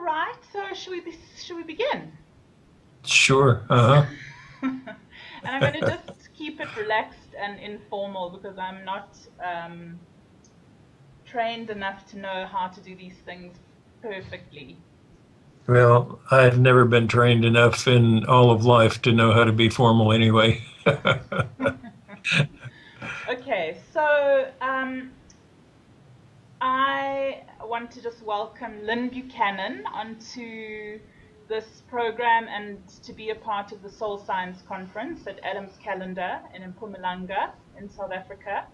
All right, so should we begin? Sure. And I'm going to just keep it relaxed and informal because I'm not trained enough to know how to do these things perfectly. Well, I've never been trained enough in all of life to know how to be formal anyway. Okay, so I want to just welcome Lyn Buchanan onto this program and to be a part of the Soul Science Conference at Adam's Calendar in Mpumalanga in South Africa.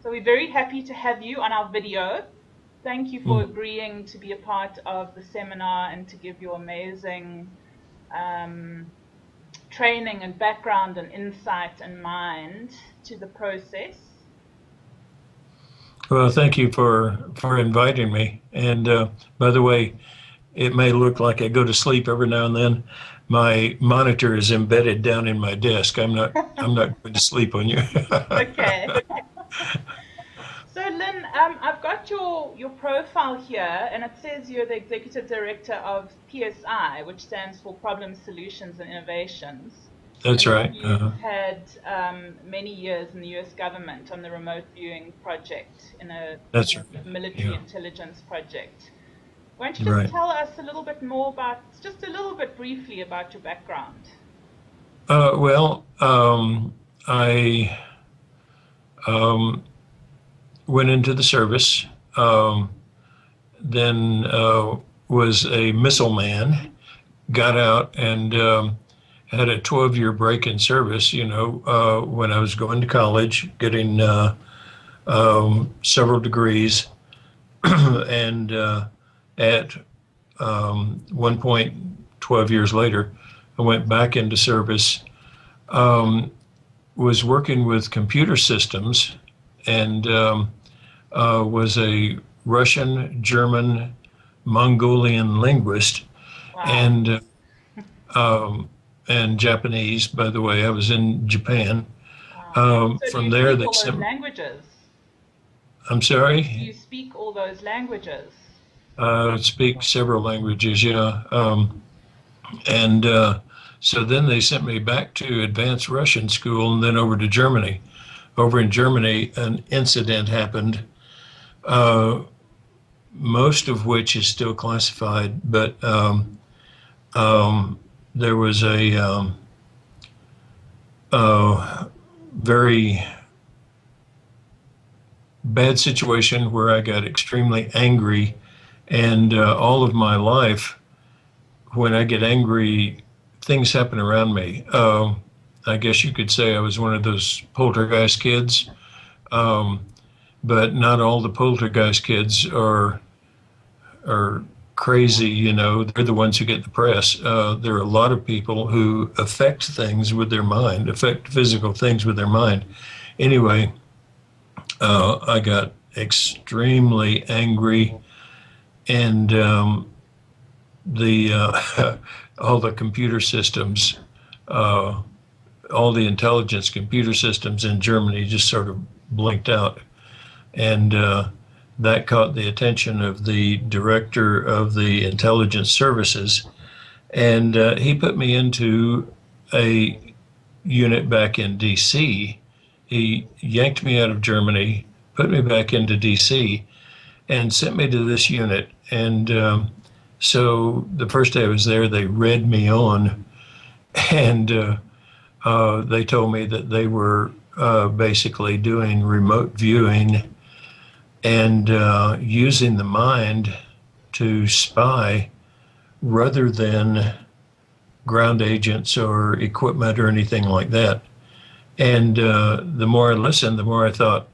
So we're very happy to have you on our video. Thank you for agreeing to be a part of the seminar and to give your amazing training and background and insight and mind to the process. Well, thank you for inviting me. And by the way, it may look like I go to sleep every now and then. My monitor is embedded down in my desk. I'm not going to sleep on you. Okay. So Lyn, I've got your profile here, and it says you're the Executive Director of PSI, which stands for Problem Solutions and Innovations. That's right. You've had many years in the US government on the remote viewing project, in a That's right. military Yeah. intelligence project. Why don't you just Right. tell us a little bit more about, just a little bit briefly about your background? Well, I went into the service, then was a missile man, got out and had a 12-year break in service, when I was going to college, getting several degrees. And at one point, 12 years later, I went back into service, was working with computer systems, and was a Russian, German, Mongolian linguist. Wow. And Japanese, by the way. I was in Japan. Wow. So do From you there, speak they all those sent. languages? I'm Do sorry. you speak all those languages? Speak several languages, yeah. And so then they sent me back to advanced Russian school and then over to Germany. Over in Germany, an incident happened, uh, most of which is still classified, but there was a very bad situation where I got extremely angry, and all of my life, when I get angry, things happen around me. I guess you could say I was one of those poltergeist kids, um, but not all the poltergeist kids are crazy. They're the ones who get the press. There are a lot of people who affect things with their mind, affect physical things with their mind. Anyway, I got extremely angry, and the all the computer systems, uh, all the intelligence computer systems in Germany just sort of blinked out, and that caught the attention of the director of the intelligence services, and he put me into a unit back in D.C. He yanked me out of Germany, put me back into DC, and sent me to this unit. And so the first day I was there, they read me on, and they told me that they were basically doing remote viewing and using the mind to spy rather than ground agents or equipment or anything like that. And the more I listened, the more I thought,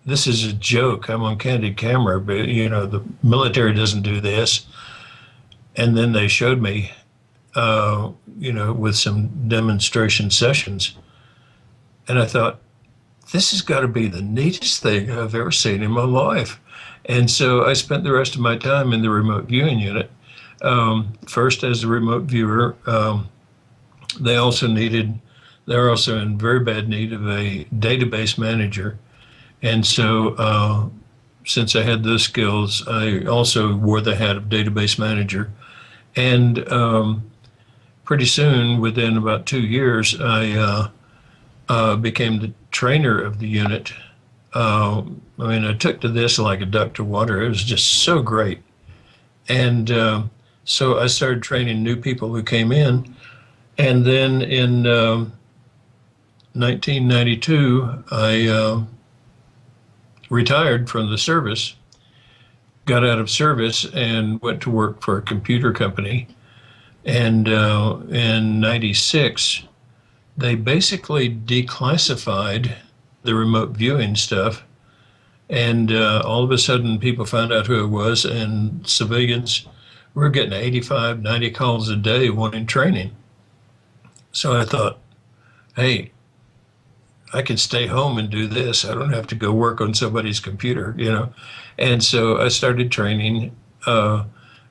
this is a joke. I'm on candid camera, but the military doesn't do this. And then they showed me, with some demonstration sessions. And I thought, this has got to be the neatest thing I've ever seen in my life. And so I spent the rest of my time in the remote viewing unit. First as a remote viewer, they're also in very bad need of a database manager. And so since I had those skills, I also wore the hat of database manager. And pretty soon, within about 2 years, I became the trainer of the unit. I mean, I took to this like a duck to water. It was just so great. And so I started training new people who came in. And then in 1992, I retired from the service, got out of service, and went to work for a computer company. And in 96, they basically declassified the remote viewing stuff. And all of a sudden, people found out who it was, and civilians were getting 85, 90 calls a day wanting training. So I thought, hey, I can stay home and do this. I don't have to go work on somebody's computer, you know. And so I started training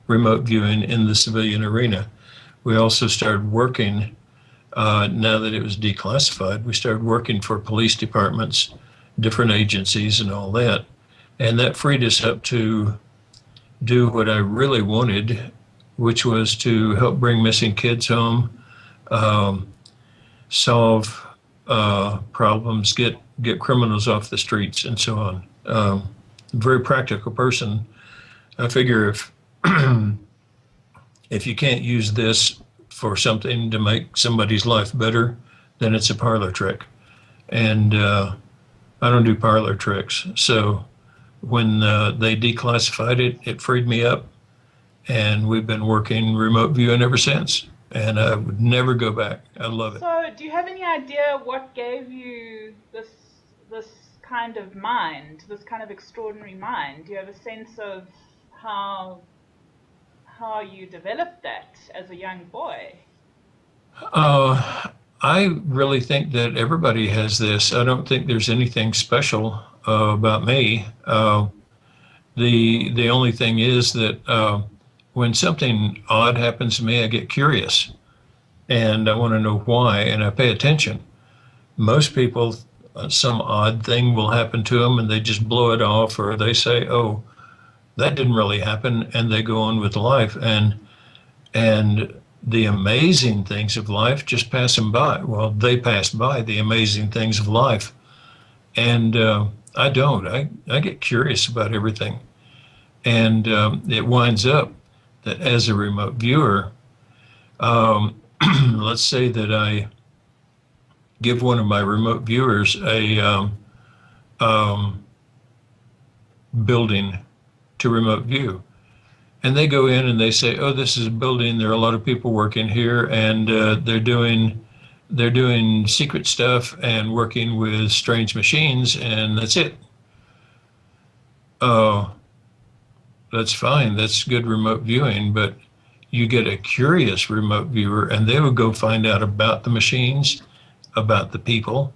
remote viewing in the civilian arena. We also started working, now that it was declassified, we started working for police departments, different agencies and all that. And that freed us up to do what I really wanted, which was to help bring missing kids home, solve problems, get criminals off the streets, and so on. Very practical person. I figure if you can't use this for something to make somebody's life better, then it's a parlor trick. And I don't do parlor tricks. So when they declassified it, it freed me up. And we've been working remote viewing ever since. And I would never go back. I love it. So do you have any idea what gave you this kind of mind, this kind of extraordinary mind? Do you have a sense of how you developed that as a young boy? I really think that everybody has this. I don't think there's anything special about me. The only thing is that when something odd happens to me, I get curious and I want to know why, and I pay attention. Most people, some odd thing will happen to them and they just blow it off, or they say, oh, that didn't really happen, and they go on with life. And the amazing things of life just pass them by. Well, they pass by the amazing things of life. And I don't. I get curious about everything. And it winds up that as a remote viewer, let's say that I give one of my remote viewers a building to remote view. And they go in and they say, oh, this is a building. There are a lot of people working here, and they're doing secret stuff and working with strange machines, and that's it. Oh, that's fine. That's good remote viewing, but you get a curious remote viewer, and they will go find out about the machines, about the people,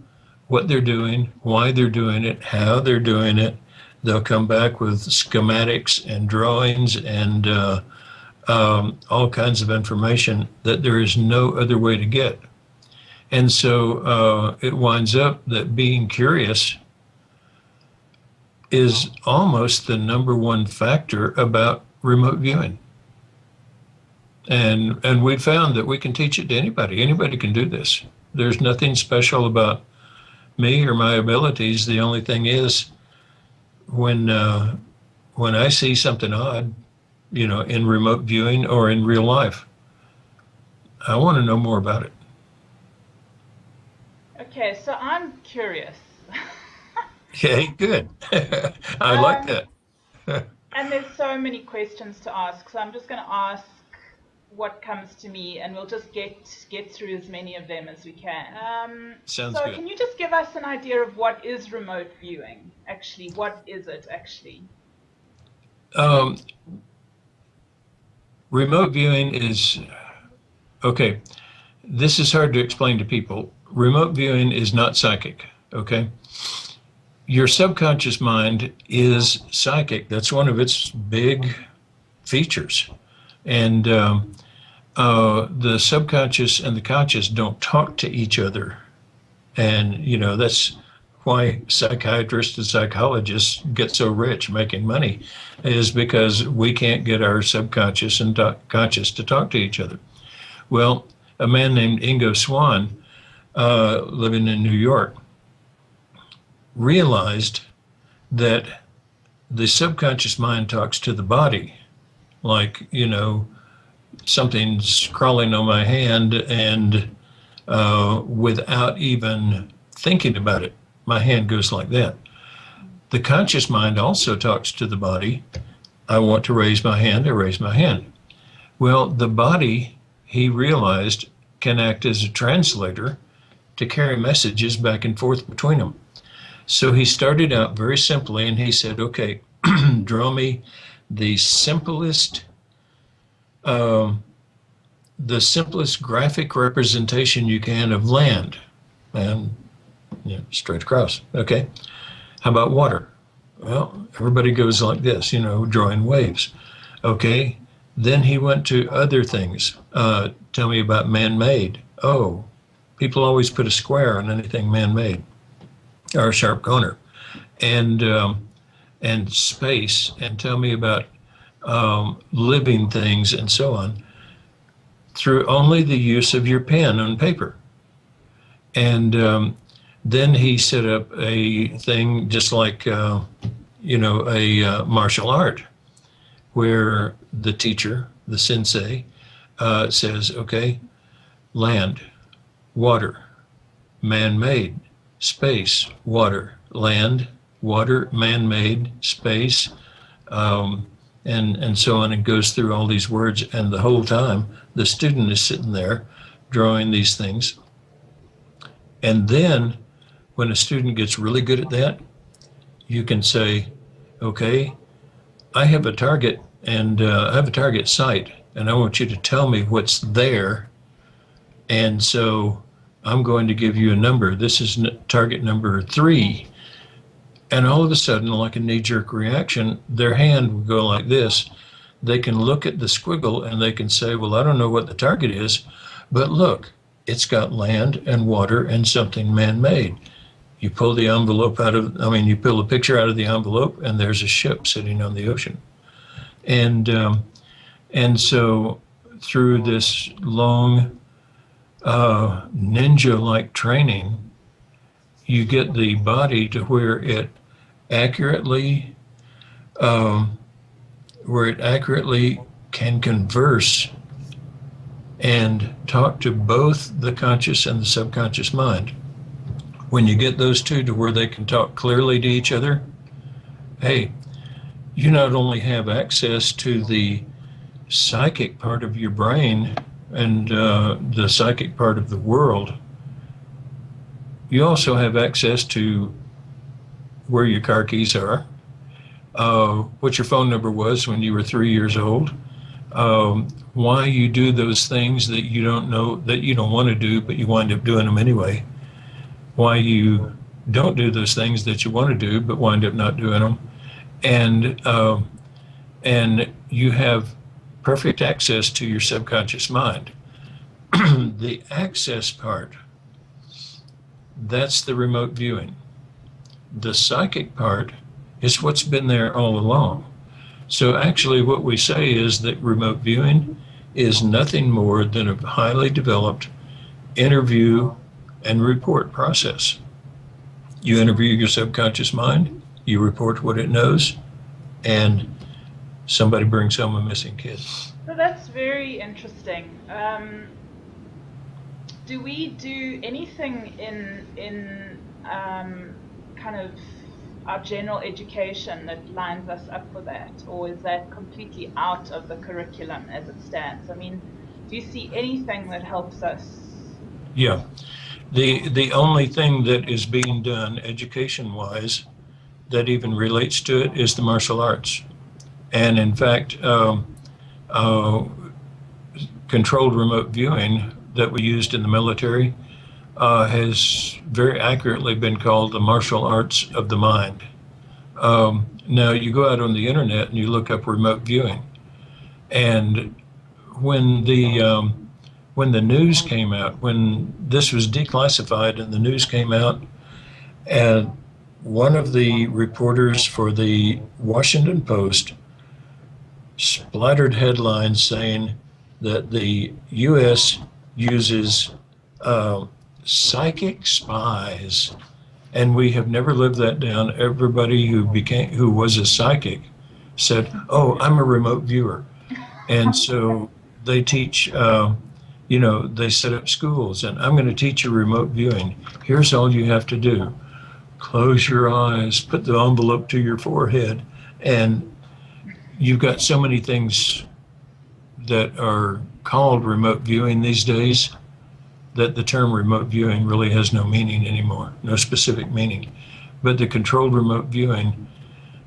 what they're doing, why they're doing it, how they're doing it. They'll come back with schematics and drawings and all kinds of information that there is no other way to get. And so it winds up that being curious is almost the number one factor about remote viewing. And we found that we can teach it to anybody. Anybody can do this. There's nothing special about me or my abilities. The only thing is, when I see something odd, you know, in remote viewing or in real life, I want to know more about it. Okay, so I'm curious. Okay, good. I like that. And there's so many questions to ask, so I'm just going to ask what comes to me, and we'll just get through as many of them as we can. Sounds so good. Can you just give us an idea of what is remote viewing? Actually, what is it actually? Remote viewing is, okay, this is hard to explain to people. Remote viewing is not psychic, okay? Your subconscious mind is psychic. That's one of its big features. And the subconscious and the conscious don't talk to each other. And, you know, that's why psychiatrists and psychologists get so rich making money is because we can't get our subconscious and conscious to talk to each other. Well, a man named Ingo Swann, living in New York, realized that the subconscious mind talks to the body, like, something's crawling on my hand, and without even thinking about it, my hand goes like that. The conscious mind also talks to the body. I want to raise my hand, I raise my hand. Well, the body, he realized, can act as a translator to carry messages back and forth between them. So he started out very simply, and he said, okay, draw me the simplest graphic representation you can of land, and straight across. Okay, how about water? Well, everybody goes like this, drawing waves. Okay, then he went to other things. Tell me about man-made. Oh, people always put a square on anything man-made, or a sharp corner, and space, and tell me about living things and so on, through only the use of your pen on paper. And then he set up a thing just like, a martial art, where the teacher, the sensei, says, okay, land, water, man-made, space, water, land, water, man-made, space, and so on. It goes through all these words, and the whole time the student is sitting there drawing these things. And then when a student gets really good at that, you can say, okay, I have a target, and I have a target site, and I want you to tell me what's there. And so I'm going to give you a number. This is target number 3. And all of a sudden, like a knee-jerk reaction, their hand will go like this. They can look at the squiggle and they can say, well, I don't know what the target is, but look, it's got land and water and something man-made. You pull the envelope you pull a picture out of the envelope, and there's a ship sitting on the ocean. And so through this long ninja-like training, you get the body to where it accurately can converse and talk to both the conscious and the subconscious mind. When you get those two to where they can talk clearly to each other, hey, you not only have access to the psychic part of your brain and the psychic part of the world, you also have access to where your car keys are, what your phone number was when you were 3 years old, why you do those things that you don't know, that you don't want to do, but you wind up doing them anyway, why you don't do those things that you want to do, but wind up not doing them. And you have perfect access to your subconscious mind. The access part, that's the remote viewing. The psychic part is what's been there all along. So actually what we say is that remote viewing is nothing more than a highly developed interview and report process. You interview your subconscious mind, you report what it knows, and somebody brings home a missing kid. So that's very interesting. Do we do anything in kind of our general education that lines us up for that, or is that completely out of the curriculum as it stands? I mean, do you see anything that helps us? Yeah, the only thing that is being done education-wise that even relates to it is the martial arts. And in fact, controlled remote viewing that we used in the military has very accurately been called the martial arts of the mind. Now you go out on the internet and you look up remote viewing, and when the news came out, when this was declassified and the news came out, And one of the reporters for the Washington Post splattered headlines saying that the U.S. uses psychic spies, and we have never lived that down. Everybody who was a psychic said, "Oh, I'm a remote viewer," and so they teach. They set up schools, and I'm going to teach you remote viewing. Here's all you have to do: close your eyes, put the envelope to your forehead, and you've got so many things that are called remote viewing these days that the term remote viewing really has no meaning anymore, no specific meaning. But the controlled remote viewing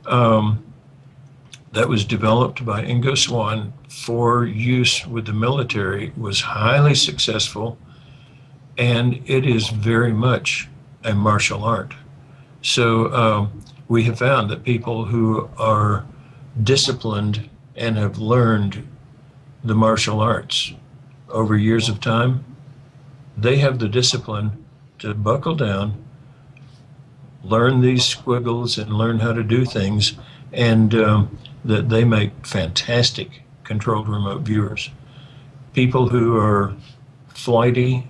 that was developed by Ingo Swann for use with the military was highly successful, and it is very much a martial art. So we have found that people who are disciplined and have learned the martial arts over years of time, they have the discipline to buckle down, learn these squiggles and learn how to do things, and that they make fantastic controlled remote viewers. People who are flighty,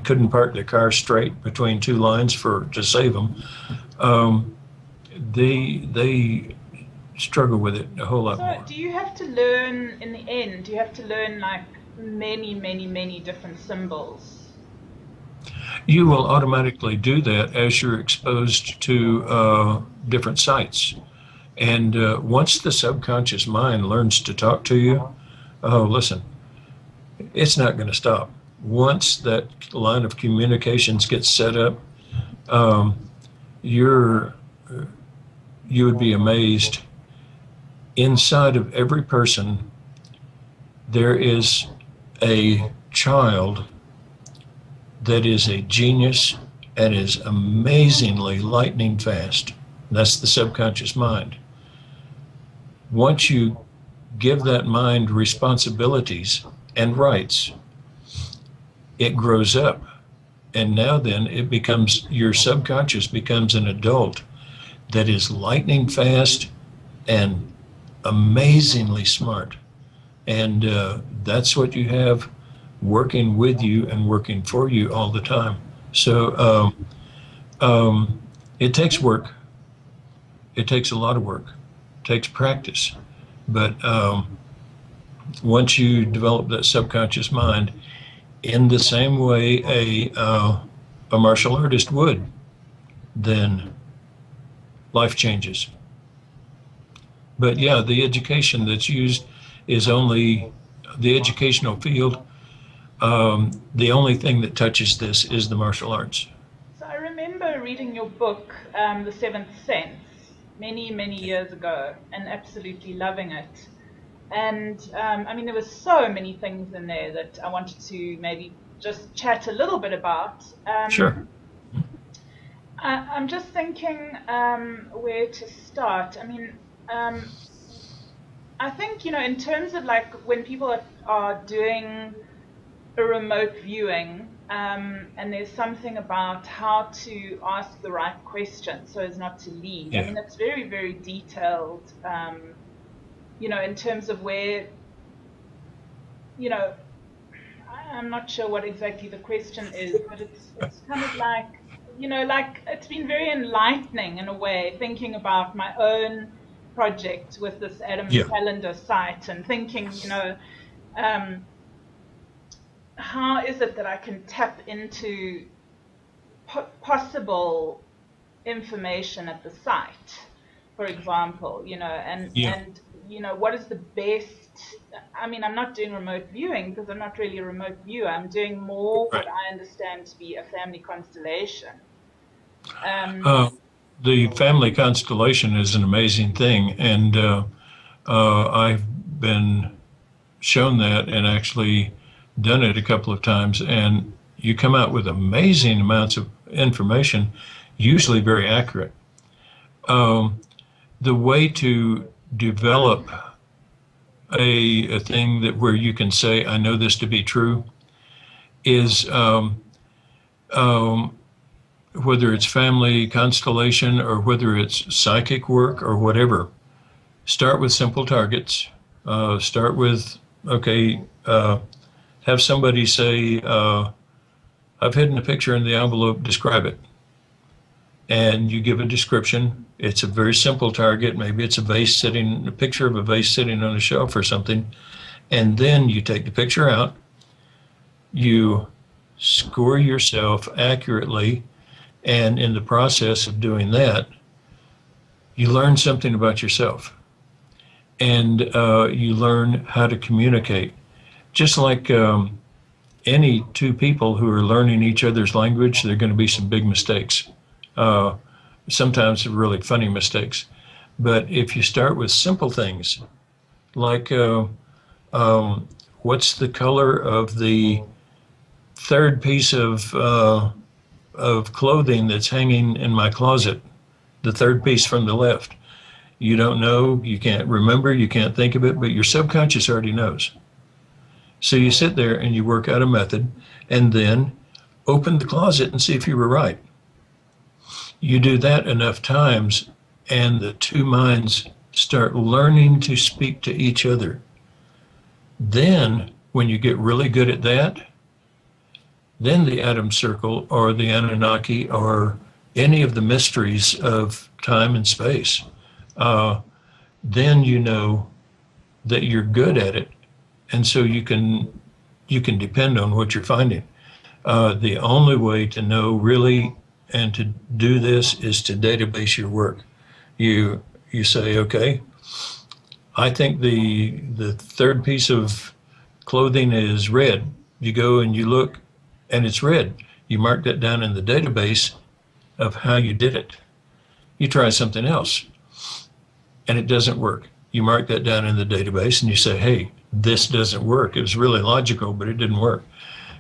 couldn't park their car straight between two lines to save them, they struggle with it a whole lot more. So do you have to learn, in the end, do you have to learn like many different symbols? You will automatically do that as you're exposed to different sites. And once the subconscious mind learns to talk to you, oh, listen, it's not going to stop. Once that line of communications gets set up, you would be amazed. Inside of every person, there is a child that is a genius and is amazingly lightning fast. That's the subconscious mind. Once you give that mind responsibilities and rights, it grows up. And now then your subconscious becomes an adult that is lightning fast and amazingly smart. And that's what you have working with you and working for you all the time. So it takes work. It takes a lot of work. It takes practice. But once you develop that subconscious mind in the same way a martial artist would, then life changes. But yeah, the education that's used is only the educational field. The only thing that touches this is the martial arts. So I remember reading your book, The Seventh Sense, many years ago, and absolutely loving it. And there were so many things in there that I wanted to maybe just chat a little bit about. Sure. I'm just thinking where to start. I think, in terms of like when people are doing a remote viewing, and there's something about how to ask the right question so as not to lead. Yeah. It's very detailed, in terms of where, I'm not sure what exactly the question is, but it's kind of like, it's been very enlightening in a way, thinking about my own project with this Adam calendar site and thinking, how is it that I can tap into possible information at the site, for example, and what is the best, I'm not doing remote viewing because I'm not really a remote viewer. I'm doing more what I understand to be a family constellation. The family constellation is an amazing thing, and I've been shown that and actually done it a couple of times, and you come out with amazing amounts of information, usually very accurate. The way to develop a thing where you can say, I know this to be true, is whether it's family constellation or whether it's psychic work or whatever, start with simple targets. Start with, okay, have somebody say, I've hidden a picture in the envelope, describe it. And you give a description. It's a very simple target. Maybe it's a picture of a vase sitting on a shelf or something. And then you take the picture out, you score yourself accurately, and in the process of doing that, you learn something about yourself. And you learn how to communicate. Just like any two people who are learning each other's language, there are going to be some big mistakes. Sometimes really funny mistakes. But if you start with simple things, like what's the color of the third piece of clothing that's hanging in my closet, the third piece from the left? You don't know, you can't remember, you can't think of it, but your subconscious already knows. So you sit there and you work out a method and then open the closet and see if you were right. You do that enough times and the two minds start learning to speak to each other. Then, when you get really good at that, then the atom circle or the Anunnaki or any of the mysteries of time and space, then you know that you're good at it. And so you can depend on what you're finding. The only way to know really and to do this is to database your work. You say, okay, I think the third piece of clothing is red. You go and you look and it's red. You mark that down in the database of how you did it. You try something else and it doesn't work. You mark that down in the database and you say, hey, this doesn't work. It was really logical, but it didn't work.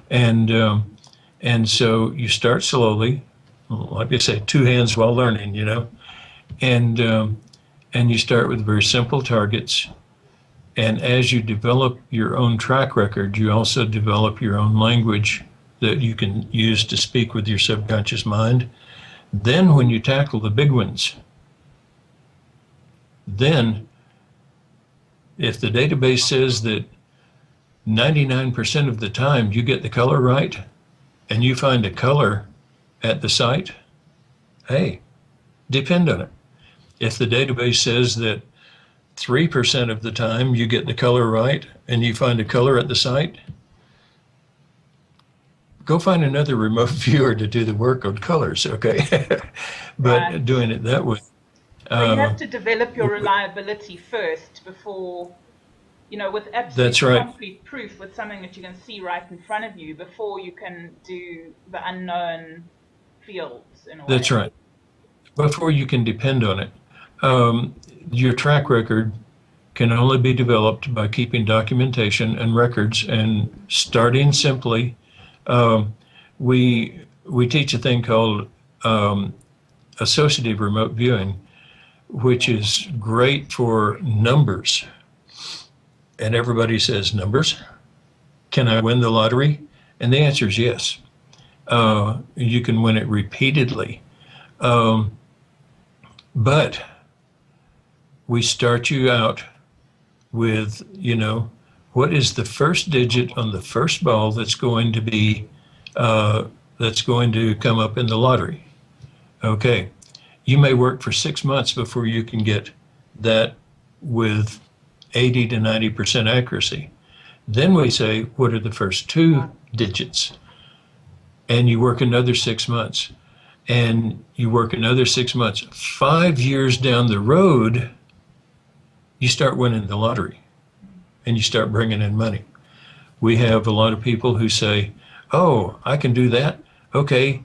And so you start slowly, like they say, two hands while learning, you know, and you start with very simple targets. And as you develop your own track record, you also develop your own language that you can use to speak with your subconscious mind. Then when you tackle the big ones, then if the database says that 99% of the time you get the color right and you find a color at the site, hey, depend on it. If the database says that 3% of the time you get the color right and you find a color at the site, go find another remote viewer to do the work on colors, okay? But Right. doing it that way. So you have to develop your reliability first before, with absolute That's right. concrete proof, with something that you can see right in front of you, before you can do the unknown fields in a way. That's right. Before you can depend on it. Your track record can only be developed by keeping documentation and records and starting simply. We teach a thing called associative remote viewing, which is great for numbers. And everybody says, numbers? Can I win the lottery? And the answer is yes. You can win it repeatedly. But we start you out with, what is the first digit on the first ball that's going to be, that's going to come up in the lottery? Okay. You may work for 6 months before you can get that with 80 to 90% accuracy. Then we say, what are the first two digits? And you work another 6 months. And you work another 6 months. 5 years down the road, you start winning the lottery and you start bringing in money. We have a lot of people who say, oh, I can do that. Okay.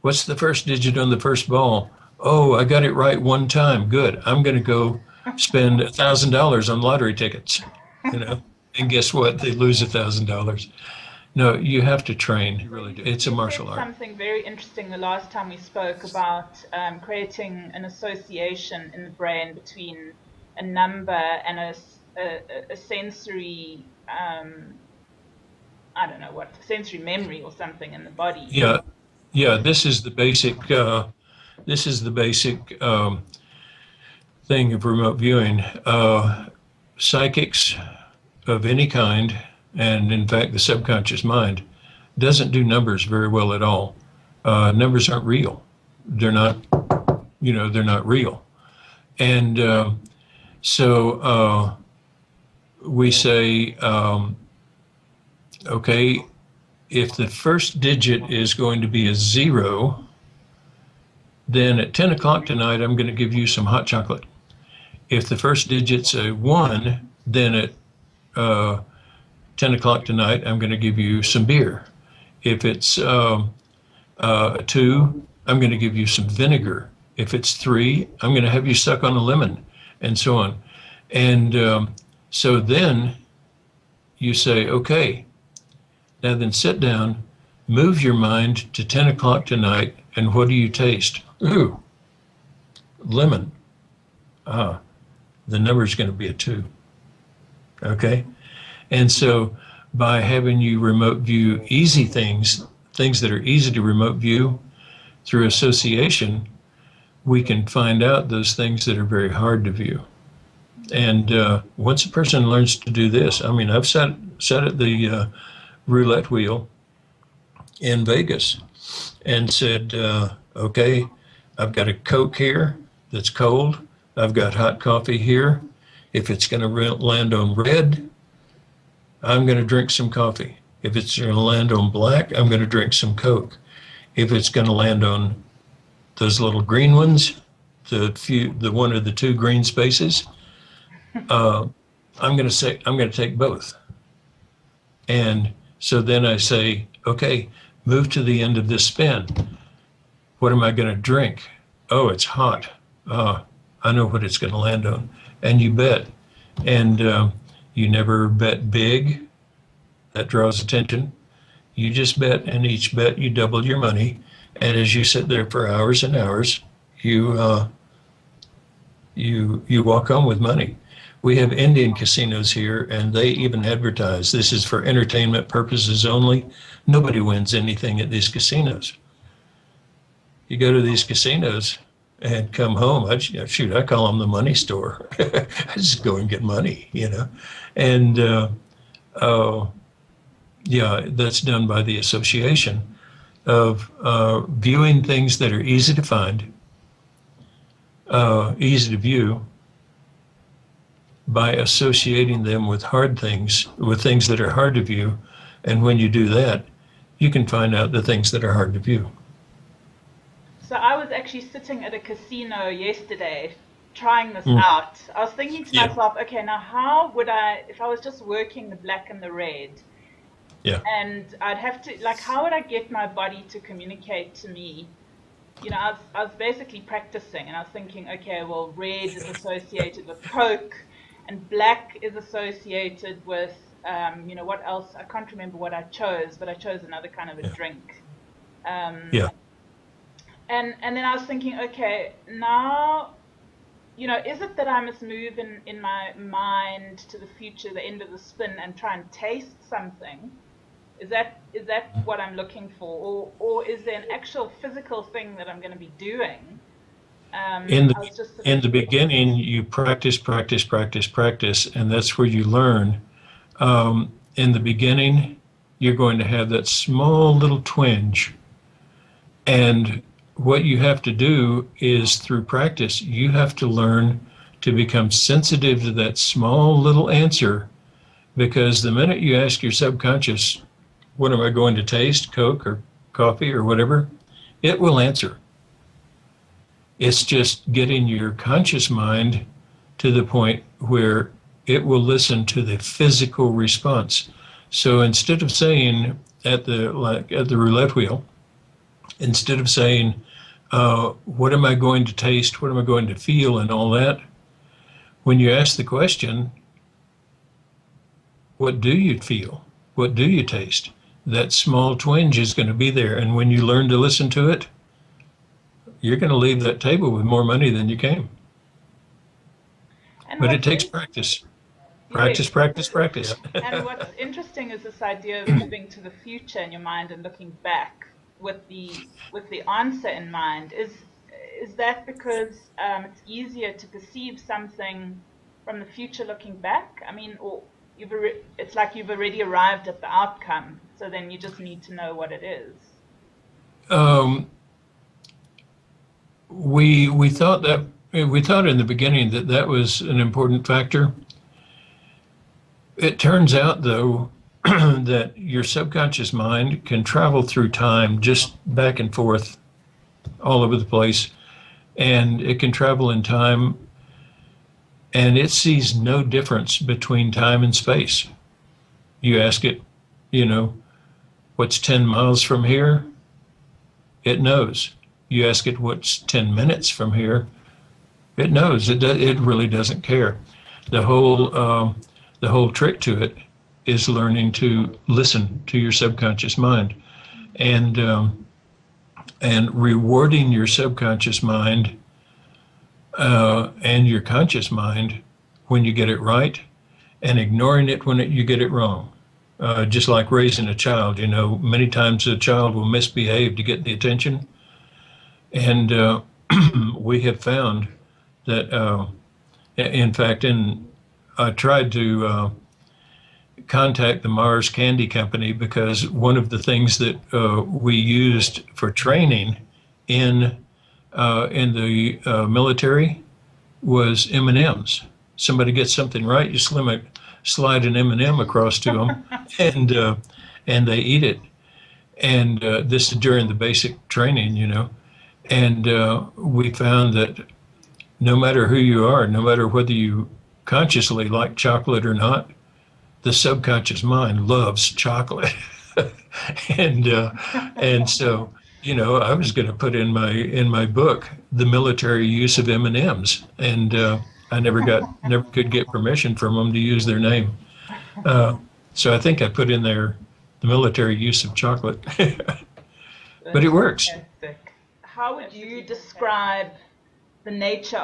What's the first digit on the first ball? Oh, I got it right one time. Good. I'm going to go spend $1,000 on lottery tickets, and guess what? They lose $1,000. No, you have to train. You really do. It's a martial art. Something very interesting the last time we spoke about creating an association in the brain between a number and a sensory, I don't know what, sensory memory or something in the body. Yeah. Yeah, this is the basic. This is the basic thing of remote viewing. Psychics of any kind, and in fact, the subconscious mind doesn't do numbers very well at all. Numbers aren't real. They're not. They're not real. And so we say, okay, if the first digit is going to be a 0, then at 10 o'clock tonight, I'm going to give you some hot chocolate. If the first digit's a 1, then at 10 o'clock tonight, I'm going to give you some beer. If it's a 2, I'm going to give you some vinegar. If it's 3, I'm going to have you suck on a lemon, and so on. And so then you say, okay, now then sit down, move your mind to 10 o'clock tonight, and what do you taste? Ooh, lemon. The number is going to be a 2. Okay? And so by having you remote view easy things that are easy to remote view through association, we can find out those things that are very hard to view. And once a person learns to do this, I mean, I've sat at the roulette wheel in Vegas and said, okay, I've got a Coke here that's cold. I've got hot coffee here. If it's going to land on red, I'm going to drink some coffee. If it's going to land on black, I'm going to drink some Coke. If it's going to land on those little green ones, the one or the 2 green spaces, I'm going to take both. And so then I say, okay, move to the end of this spin. What am I going to drink? Oh, it's hot. I know what it's going to land on. And you bet. And you never bet big. That draws attention. You just bet, and each bet you double your money. And as you sit there for hours and hours, you walk home with money. We have Indian casinos here, and they even advertise this is for entertainment purposes only. Nobody wins anything at these casinos. You go to these casinos and come home. I call them the money store. I just go and get money, And yeah, that's done by the association of viewing things that are easy to find, easy to view, by associating them with hard things, with things that are hard to view. And when you do that, you can find out the things that are hard to view. So I was actually sitting at a casino yesterday trying this out. I was thinking to myself, okay, now how would I, if I was just working the black and the red, and I'd have to, like, how would I get my body to communicate to me? I was basically practicing, and I was thinking, okay, well, red is associated with Coke, and black is associated with, what else? I can't remember what I chose, but I chose another kind of a drink. And then I was thinking, okay, now, is it that I must move in my mind to the future, the end of the spin, and try and taste something? Is that what I'm looking for, or is there an actual physical thing that I'm going to be doing? In the beginning, you practice, and that's where you learn. In the beginning, you're going to have that small little twinge, and what you have to do is, through practice, you have to learn to become sensitive to that small little answer, because the minute you ask your subconscious, what am I going to taste, Coke or coffee or whatever, it will answer. It's just getting your conscious mind to the point where it will listen to the physical response. So instead of saying at the roulette wheel, instead of saying, what am I going to taste, what am I going to feel, and all that, when you ask the question, what do you feel? What do you taste? That small twinge is going to be there. And when you learn to listen to it, you're going to leave that table with more money than you came. But it takes practice. Practice. And what's interesting is this idea of moving to the future in your mind and looking back. with the answer in mind. Is that because it's easier to perceive something from the future looking back? I mean, or it's like you've already arrived at the outcome, so then you just need to know what it is. We thought in the beginning that that was an important factor. It turns out, though, that your subconscious mind can travel through time just back and forth all over the place, and it can travel in time, and it sees no difference between time and space. You ask it, what's 10 miles from here? It knows. You ask it what's 10 minutes from here? It knows. It really doesn't care. The whole trick to it is learning to listen to your subconscious mind, and rewarding your subconscious mind and your conscious mind when you get it right, and ignoring it when you get it wrong. Just like raising a child, many times a child will misbehave to get the attention, and we have found that, in fact, I tried to contact the Mars Candy Company because one of the things that we used for training in the military was M&Ms. Somebody gets something right, you slide an M&M across to them, and they eat it. And this is during the basic training, And we found that no matter who you are, no matter whether you consciously like chocolate or not, the subconscious mind loves chocolate. and so, I was going to put in my book the military use of M&Ms, and I never could get permission from them to use their name. So I think I put in there the military use of chocolate, but it works. How would you describe the nature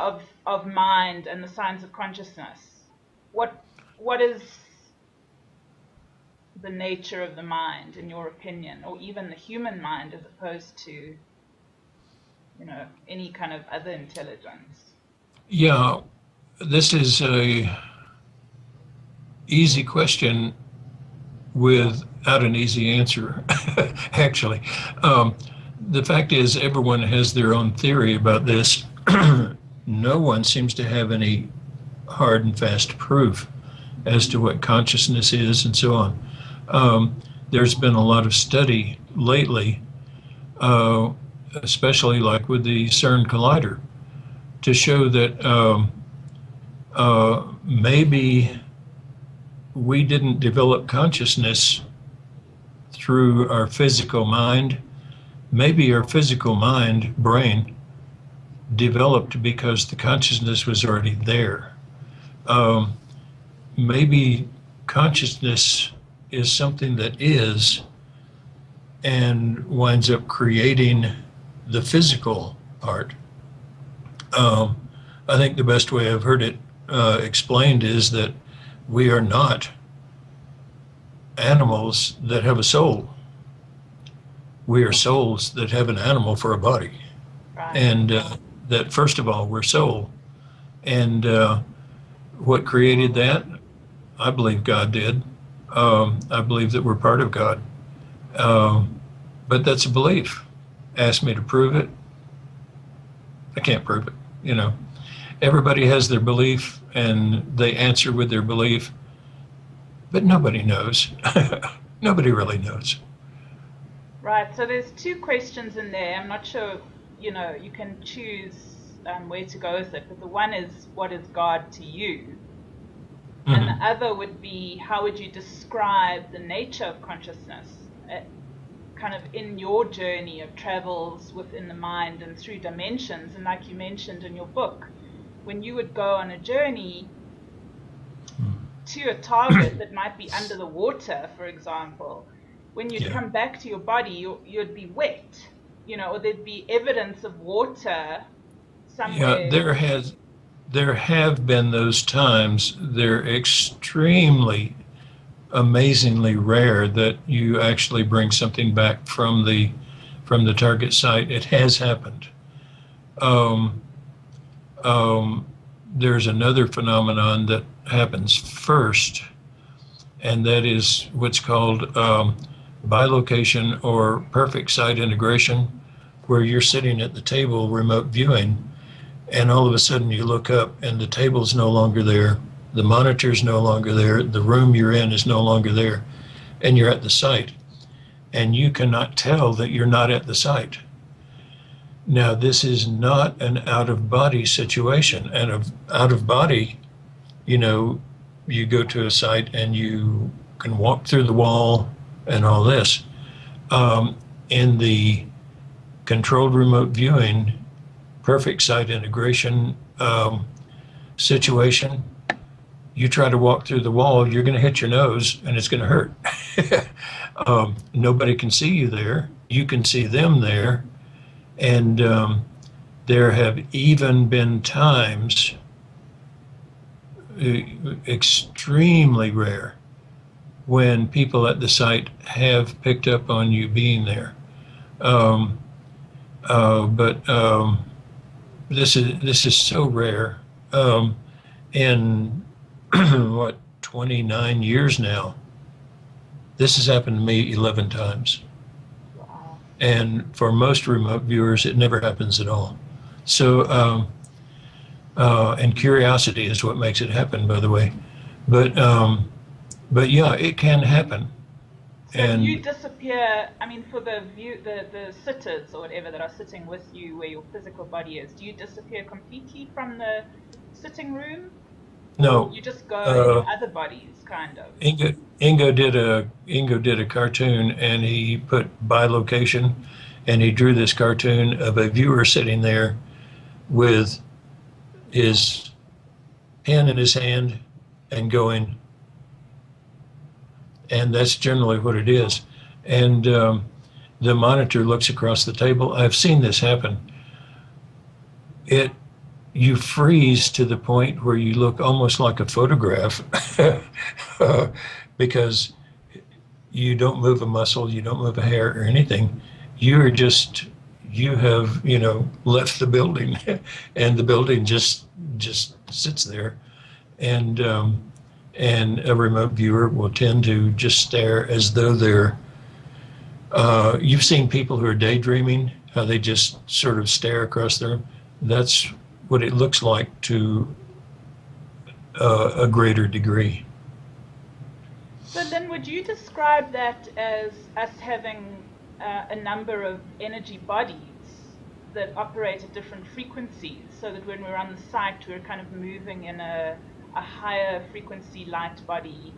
of mind and the science of consciousness? What is the nature of the mind, in your opinion, or even the human mind, as opposed to, any kind of other intelligence? Yeah, this is a easy question without an easy answer, actually. The fact is, everyone has their own theory about this. No one seems to have any hard and fast proof as to what consciousness is and so on. There's been a lot of study lately, especially like with the CERN collider, to show that maybe we didn't develop consciousness through our physical mind. Maybe our physical mind, brain, developed because the consciousness was already there. Maybe consciousness is something that is and winds up creating the physical part. I think the best way I've heard it explained is that we are not animals that have a soul. We are souls that have an animal for a body. Right. And that, first of all, we're soul. And what created that? I believe God did. I believe that we're part of God. But that's a belief. Ask me to prove it. I can't prove it, Everybody has their belief, and they answer with their belief. But nobody knows. Nobody really knows. Right, so there's two questions in there. I'm not sure, you can choose where to go with it, but the one is, what is God to you? Mm-hmm. And the other would be, how would you describe the nature of consciousness, kind of in your journey of travels within the mind and through dimensions? And like you mentioned in your book, when you would go on a journey to a target that might be under the water, for example, when you'd come back to your body, you'd be wet, or there'd be evidence of water somewhere. Yeah, there have been those times. They're extremely, amazingly rare that you actually bring something back from the from the target site. It has happened. Um, there's another phenomenon that happens first, and that is what's called bilocation or perfect site integration, where you're sitting at the table remote viewing, and all of a sudden you look up and the table's no longer there, the monitor's no longer there, the room you're in is no longer there, and you're at the site, and you cannot tell that you're not at the site. Now, this is not an out-of-body situation. And out-of-body, you know, you go to a site and you can walk through the wall and all this. In the controlled remote viewing, perfect site integration situation, you try to walk through the wall, you're going to hit your nose and it's going to hurt. Nobody can see you there. You can see them there. And there have even been times, extremely rare, when people at the site have picked up on you being there. But this is so rare. In what, 29 years now, this has happened to me 11 times. And for most remote viewers, it never happens at all. So, and curiosity is what makes it happen, by the way. But yeah, it can happen. So and you disappear. I mean, for the sitters or whatever that are sitting with you, where your physical body is, do you disappear completely from the sitting room? No. Or you just go in other bodies, kind of. Ingo did a cartoon, and he put bilocation, and he drew this cartoon of a viewer sitting there with his pen in his hand and going, and that's generally what it is. And the monitor looks across the table. I've seen this happen. You freeze to the point where you look almost like a photograph because you don't move a muscle, you don't move a hair or anything. You have, left the building and the building just sits there. And a remote viewer will tend to just stare as though they're, you've seen people who are daydreaming, how they just sort of stare across the room. That's what it looks like to a greater degree. So then would you describe that as us having a number of energy bodies that operate at different frequencies, so that when we're on the site, we're kind of moving in a higher frequency light body,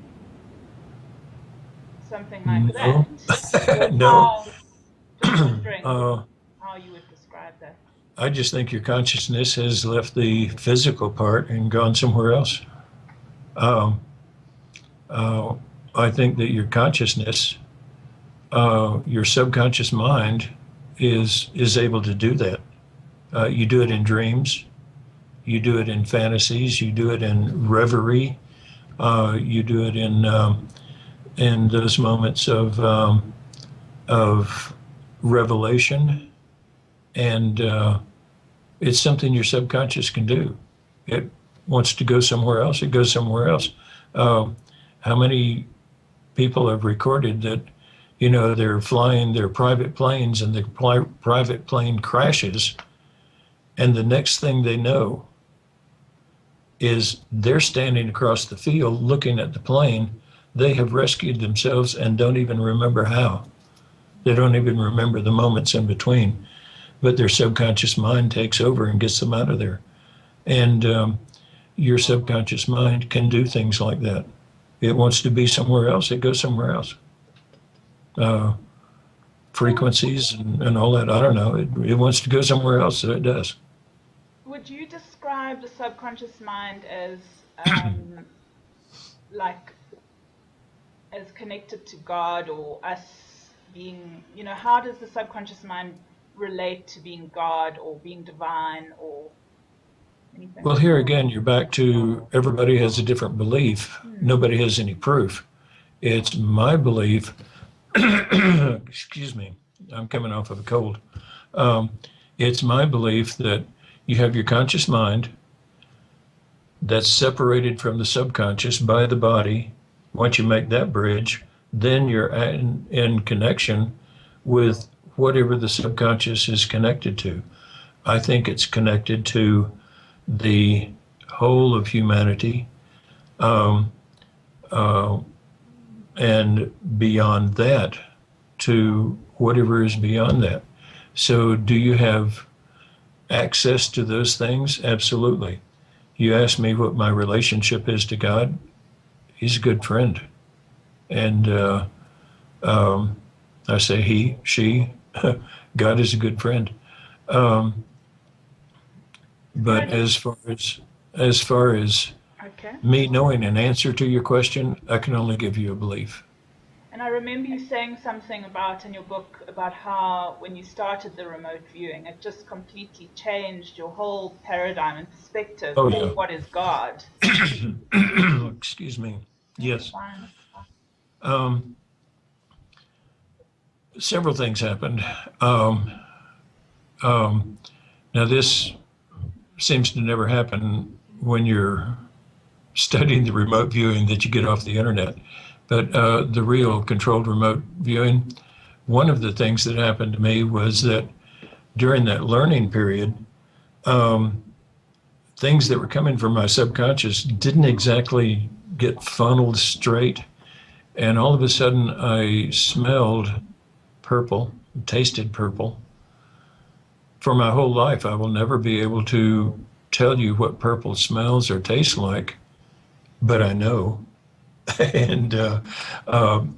something like that? No. Just wondering how you would describe that. I just think your consciousness has left the physical part and gone somewhere else. I think that your consciousness, your subconscious mind, is able to do that. You do it in dreams, you do it in fantasies, you do it in reverie, you do it in those moments of revelation. And it's something your subconscious can do. It wants to go somewhere else, it goes somewhere else. How many people have recorded that, they're flying their private planes and the private plane crashes, and the next thing they know is they're standing across the field looking at the plane. They have rescued themselves and don't even remember how. They don't even remember the moments in between. But their subconscious mind takes over and gets them out of there. And your subconscious mind can do things like that. It wants to be somewhere else, it goes somewhere else. Frequencies and all that, I don't know. It wants to go somewhere else, so it does. Would you describe the subconscious mind as as connected to God, or us being, how does the subconscious mind relate to being God or being divine or anything? Well, here again, you're back to everybody has a different belief. Nobody has any proof. It's my belief, excuse me, I'm coming off of a cold. Um, it's my belief that you have your conscious mind that's separated from the subconscious by the body. Once you make that bridge, then you're in connection with whatever the subconscious is connected to. I think it's connected to the whole of humanity, um, uh, and beyond that to whatever is beyond that. So, do you have access to those things? Absolutely. You ask me what my relationship is to God. He's a good friend, and I say he, she. God is a good friend. Um, but as far as Okay. me knowing an answer to your question, I can only give you a belief. And I remember you saying something about in your book about how when you started the remote viewing, it just completely changed your whole paradigm and perspective Oh of yeah. what is God. Excuse me. That's Yes. fine. Um, Several things happened. Um, um, Now this seems to never happen when you're studying the remote viewing that you get off the internet. But the real controlled remote viewing, one of the things that happened to me was that during that learning period, um, things that were coming from my subconscious didn't exactly get funneled straight. And all of a sudden, I smelled purple, tasted purple. For my whole life, I will never be able to tell you what purple smells or tastes like, but I know. and um,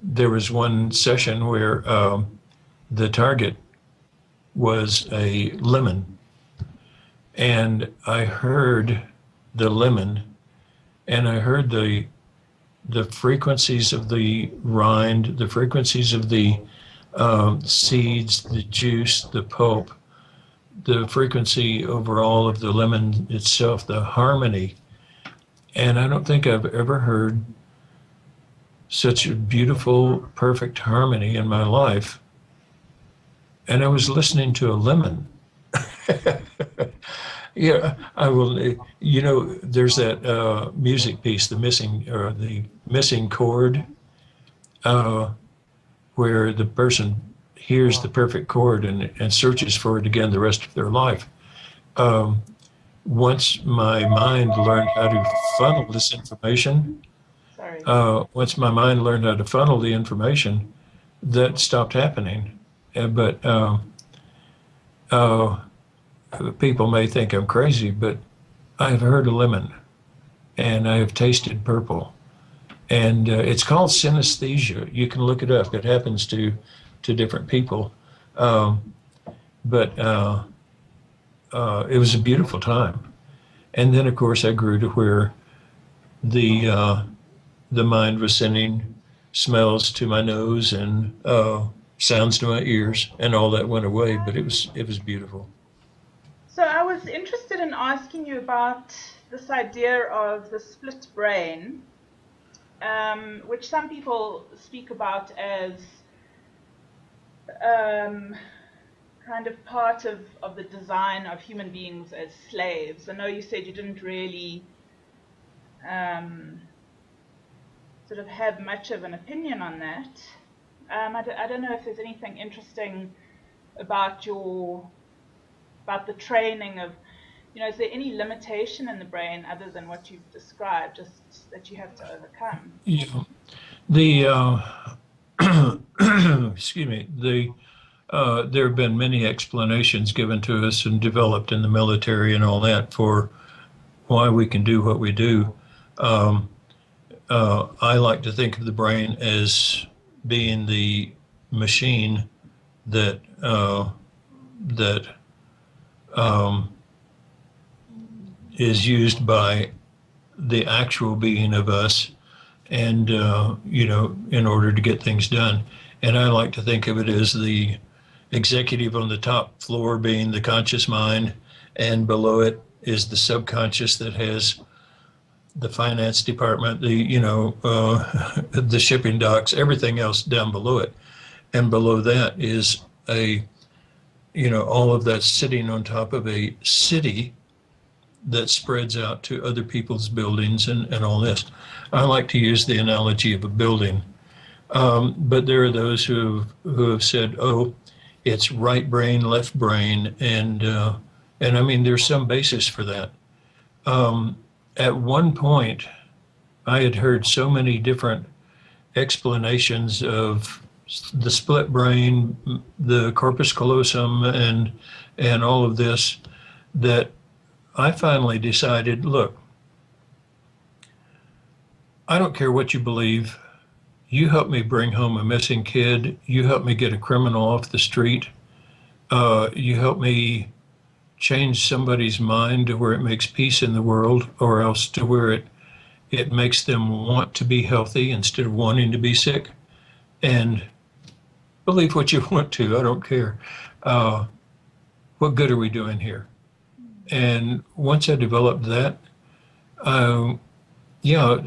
there was one session where the target was a lemon, and I heard the lemon, and I heard the frequencies of the rind, the frequencies of the seeds, the juice, the pulp, the frequency overall of the lemon itself, the harmony. And I don't think I've ever heard such a beautiful, perfect harmony in my life. And I was listening to a lemon. Yeah, I will. There's that music piece, the missing chord, uh, where the person hears the perfect chord and searches for it again the rest of their life. Um, Once my mind learned how to funnel this information, Sorry. once my mind learned how to funnel the information, that stopped happening. But uh, people may think I'm crazy, but I have heard a lemon and I have tasted purple. And it's called synesthesia. You can look it up. It happens to different people. Um, but it was a beautiful time. And then, of course, I grew to where the mind was sending smells to my nose and sounds to my ears, and all that went away. But it was beautiful. So I was interested in asking you about this idea of the split brain, which some people speak about as kind of part of the design of human beings as slaves. I know you said you didn't really sort of have much of an opinion on that. I don't know if there's anything interesting about the training of, is there any limitation in the brain other than what you've described, just that you have to overcome? Yeah. The excuse me. There have been many explanations given to us and developed in the military and all that for why we can do what we do. Um, I like to think of the brain as being the machine that um, is used by the actual being of us, and in order to get things done. And I like to think of it as the executive on the top floor being the conscious mind, and below it is the subconscious that has the finance department, the shipping docks, everything else down below it. and below that is all of that sitting on top of a city that spreads out to other people's buildings and all this. I like to use the analogy of a building, but there are those who have said, "Oh, it's right brain, left brain," and I mean, there's some basis for that. At one point, I had heard so many different explanations of the split brain, the corpus callosum, and all of this, that I finally decided, look, I don't care what you believe. You help me bring home a missing kid. You help me get a criminal off the street. You help me change somebody's mind to where it makes peace in the world, or else to where it makes them want to be healthy instead of wanting to be sick. And believe what you want to, I don't care. What good are we doing here? And once I developed that,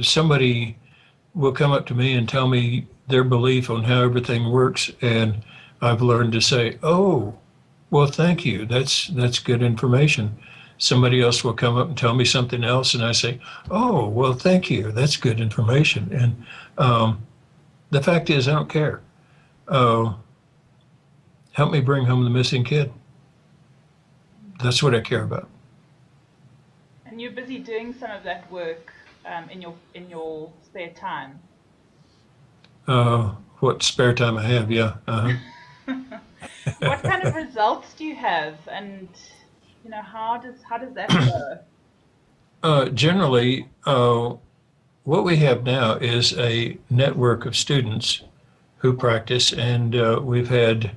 somebody will come up to me and tell me their belief on how everything works, and I've learned to say, "Oh, well, thank you. That's good information." Somebody else will come up and tell me something else, and I say, "Oh, well, thank you. That's good information." And the fact is, I don't care. Help me bring home the missing kid. That's what I care about. And you're busy doing some of that work in your spare time. What spare time I have, yeah. What kind of results do you have, and how does that go? Generally, what we have now is a network of students who practice, and we've had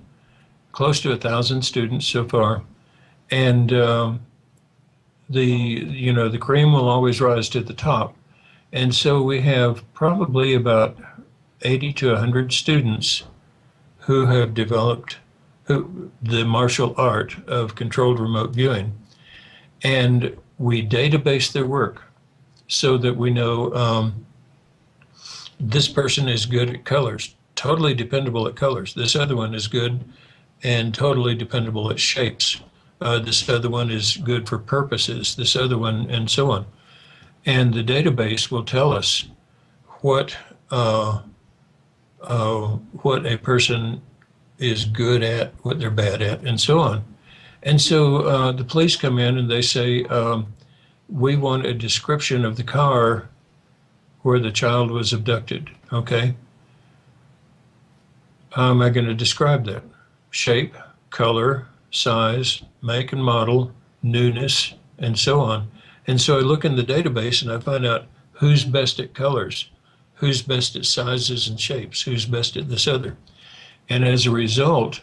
close to 1,000 students so far. And the cream will always rise to the top. And so we have probably about 80 to 100 students who have developed the martial art of controlled remote viewing. And we database their work so that we know this person is good at colors, totally dependable at colors. This other one is good and totally dependable at shapes. This other one is good for purposes, this other one, and so on. And the database will tell us what a person is good at, what they're bad at, and so on. And so the police come in and they say, we want a description of the car where the child was abducted. Okay. How am I going to describe that? Shape, color, size, make and model, newness, and so on. And so I look in the database and I find out who's best at colors, who's best at sizes and shapes, who's best at this other. And as a result,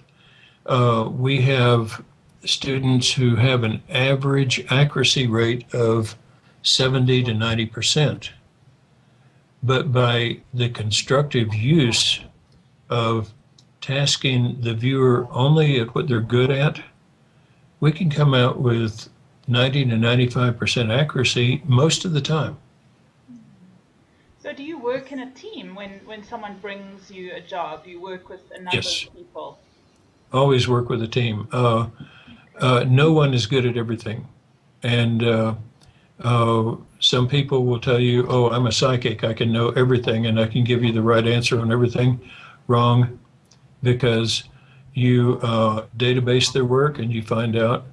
we have students who have an average accuracy rate of 70 to 90%. But by the constructive use of tasking the viewer only at what they're good at, we can come out with 90 to 95% accuracy most of the time. So do you work in a team when someone brings you a job? Do you work with a number of people? Always work with a team. No one is good at everything. And some people will tell you, oh, I'm a psychic, I can know everything and I can give you the right answer on everything. Wrong, because you database their work and you find out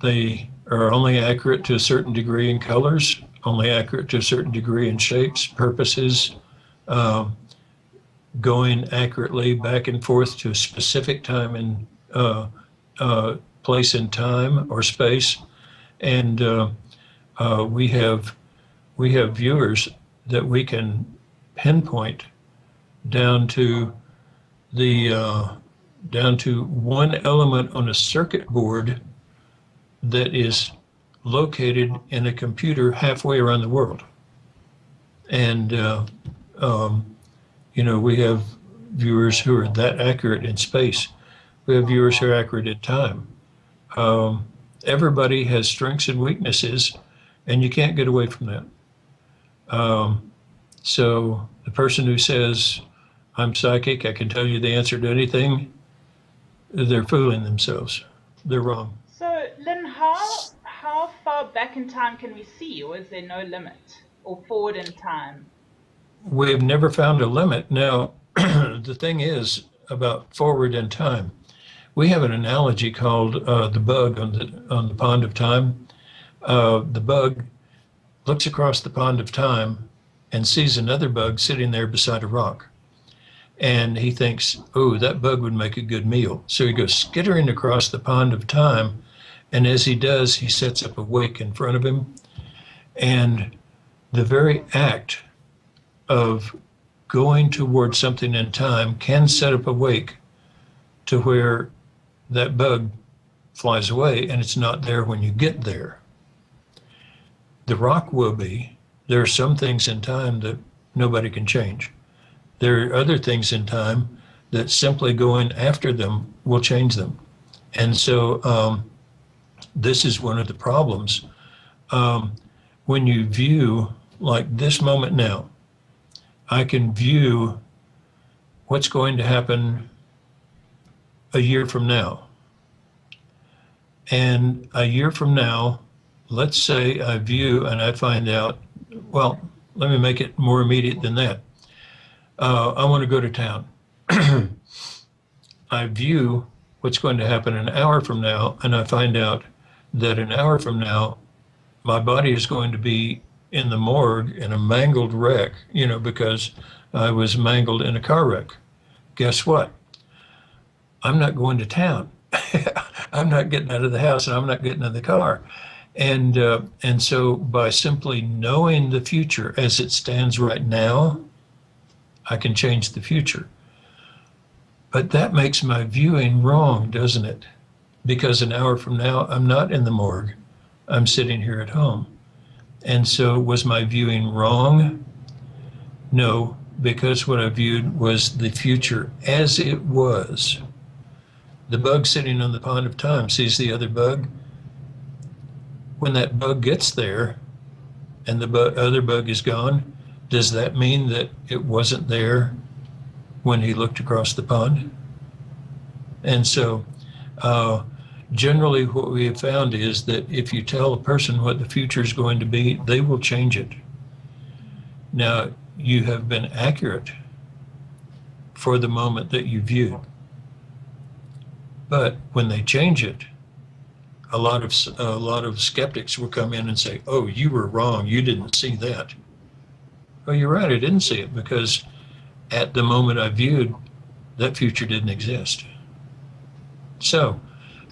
they are only accurate to a certain degree in colors, only accurate to a certain degree in shapes, purposes, going accurately back and forth to a specific time and place in time or space. And we have viewers that we can pinpoint down to one element on a circuit board that is located in a computer halfway around the world. And we have viewers who are that accurate in space. We have viewers who are accurate in time. Everybody has strengths and weaknesses, and you can't get away from that. So the person who says, I'm psychic, I can tell you the answer to anything, they're fooling themselves. They're wrong. So, Lyn, how far back in time can we see, or is there no limit, or forward in time? We've never found a limit. Now, the thing is about forward in time. We have an analogy called the bug on the pond of time. The bug looks across the pond of time and sees another bug sitting there beside a rock. And he thinks, oh, that bug would make a good meal. So he goes skittering across the pond of time. And as he does, he sets up a wake in front of him. And the very act of going towards something in time can set up a wake to where that bug flies away and it's not there when you get there. The rock will be. There are some things in time that nobody can change. There are other things in time that simply going after them will change them. And so this is one of the problems. When you view, like this moment now, I can view what's going to happen a year from now. And a year from now, let's say I view and I find out, well, let me make it more immediate than that. I want to go to town. I view what's going to happen an hour from now, and I find out that an hour from now, my body is going to be in the morgue in a mangled wreck, because I was mangled in a car wreck. Guess what? I'm not going to town. I'm not getting out of the house, and I'm not getting in the car. And so by simply knowing the future as it stands right now, I can change the future. But that makes my viewing wrong, doesn't it? Because an hour from now, I'm not in the morgue. I'm sitting here at home. And so was my viewing wrong? No, because what I viewed was the future as it was. The bug sitting on the pond of time sees the other bug. When that bug gets there and the other bug is gone, does that mean that it wasn't there when he looked across the pond? And so generally what we have found is that if you tell a person what the future is going to be, they will change it. Now, you have been accurate for the moment that you view. But when they change it, a lot of skeptics will come in and say, oh, you were wrong, you didn't see that. Well, you're right, I didn't see it because at the moment I viewed, that future didn't exist. So,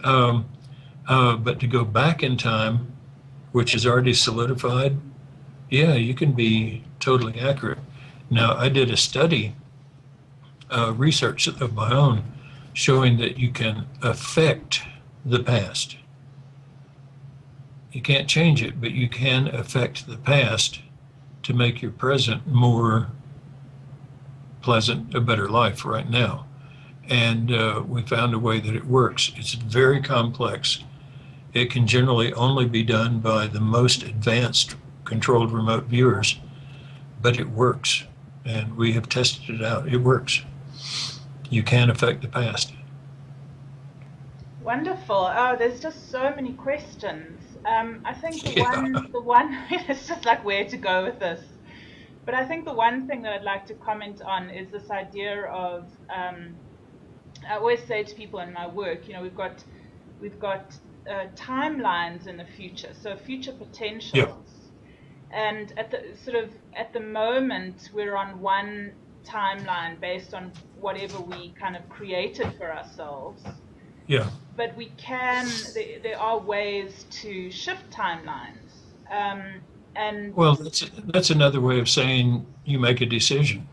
but to go back in time, which is already solidified, yeah, you can be totally accurate. Now, I did a study, research of my own, showing that you can affect the past. You can't change it, but you can affect the past to make your present more pleasant, a better life right now. And we found a way that it works. It's very complex. It can generally only be done by the most advanced controlled remote viewers, but it works. And we have tested it out. It works. You can affect the past. Wonderful. Oh, there's just so many questions. I think the one, it's just like where to go with this. But I think the one thing that I'd like to comment on is this idea of, I always say to people in my work, we've got timelines in the future, so future potentials. Yep. And at the moment, we're on one timeline based on whatever we kind of created for ourselves. Yeah. But we there are ways to shift timelines. And well, that's another way of saying you make a decision.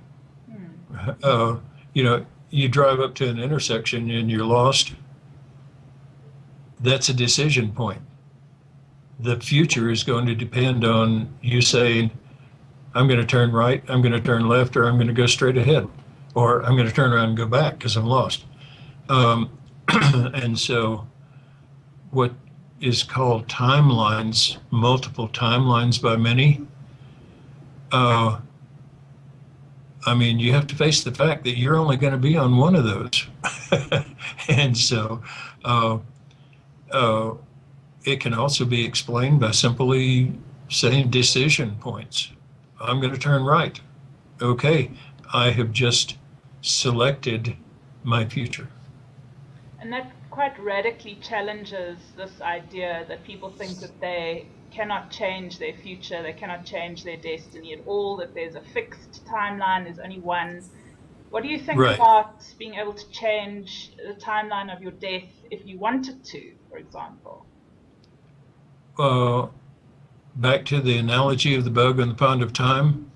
You drive up to an intersection and you're lost. That's a decision point. The future is going to depend on you saying, I'm going to turn right, I'm going to turn left, or I'm going to go straight ahead, or I'm going to turn around and go back because I'm lost. And so what is called timelines, multiple timelines by many, I mean, you have to face the fact that you're only going to be on one of those. And so uh, uh, it can also be explained by simply saying decision points. I'm going to turn right. Okay, I have just selected my future. And that quite radically challenges this idea that people think that they cannot change their future, they cannot change their destiny at all, that there's a fixed timeline, there's only one. What do you think Right. about being able to change the timeline of your death if you wanted to, for example? Uh, Back to the analogy of the bug in the pond of time,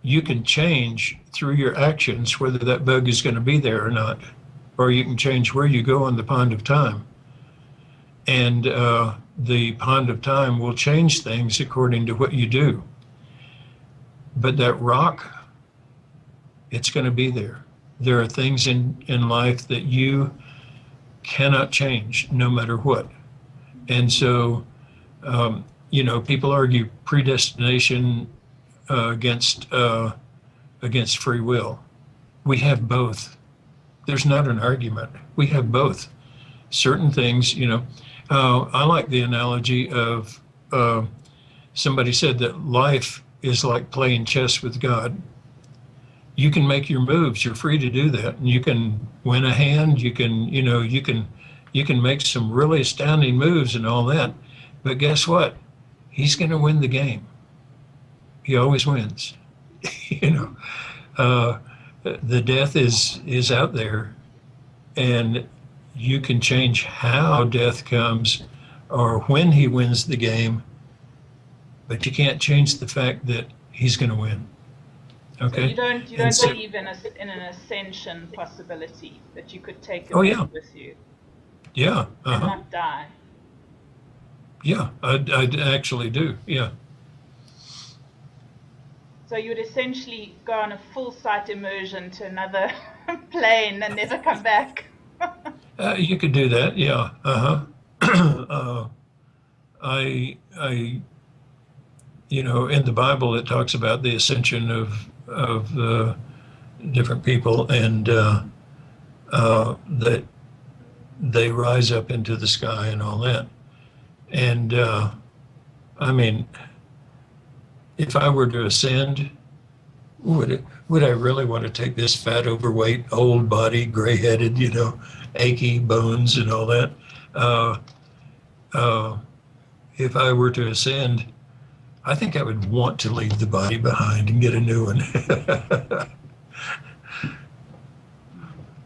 you can change through your actions whether that bug is going to be there or not, or you can change where you go in the pond of time. And the pond of time will change things according to what you do. But that rock, it's going to be there. There are things in life that you cannot change no matter what. And so, people argue predestination against free will. We have both. There's not an argument. We have both. Certain things, I like the analogy of somebody said that life is like playing chess with God. You can make your moves. You're free to do that. And you can win a hand. You can make some really astounding moves and all that. But guess what? He's going to win the game. He always wins. you know, uh, the death is out there, and you can change how death comes or when he wins the game, but you can't change the fact that he's going to win. Okay. So you don't believe in an ascension possibility that you could take a yeah. with you. Yeah. And not die. Yeah, I actually do. Yeah. So you would essentially go on a full sight immersion to another plane and never come back. You could do that. Yeah. I in the Bible it talks about the ascension of different people, and that they rise up into the sky and all that. And I mean, if I were to ascend, would I really want to take this fat, overweight, old body, gray-headed, achy bones and all that? If I were to ascend, I think I would want to leave the body behind and get a new one.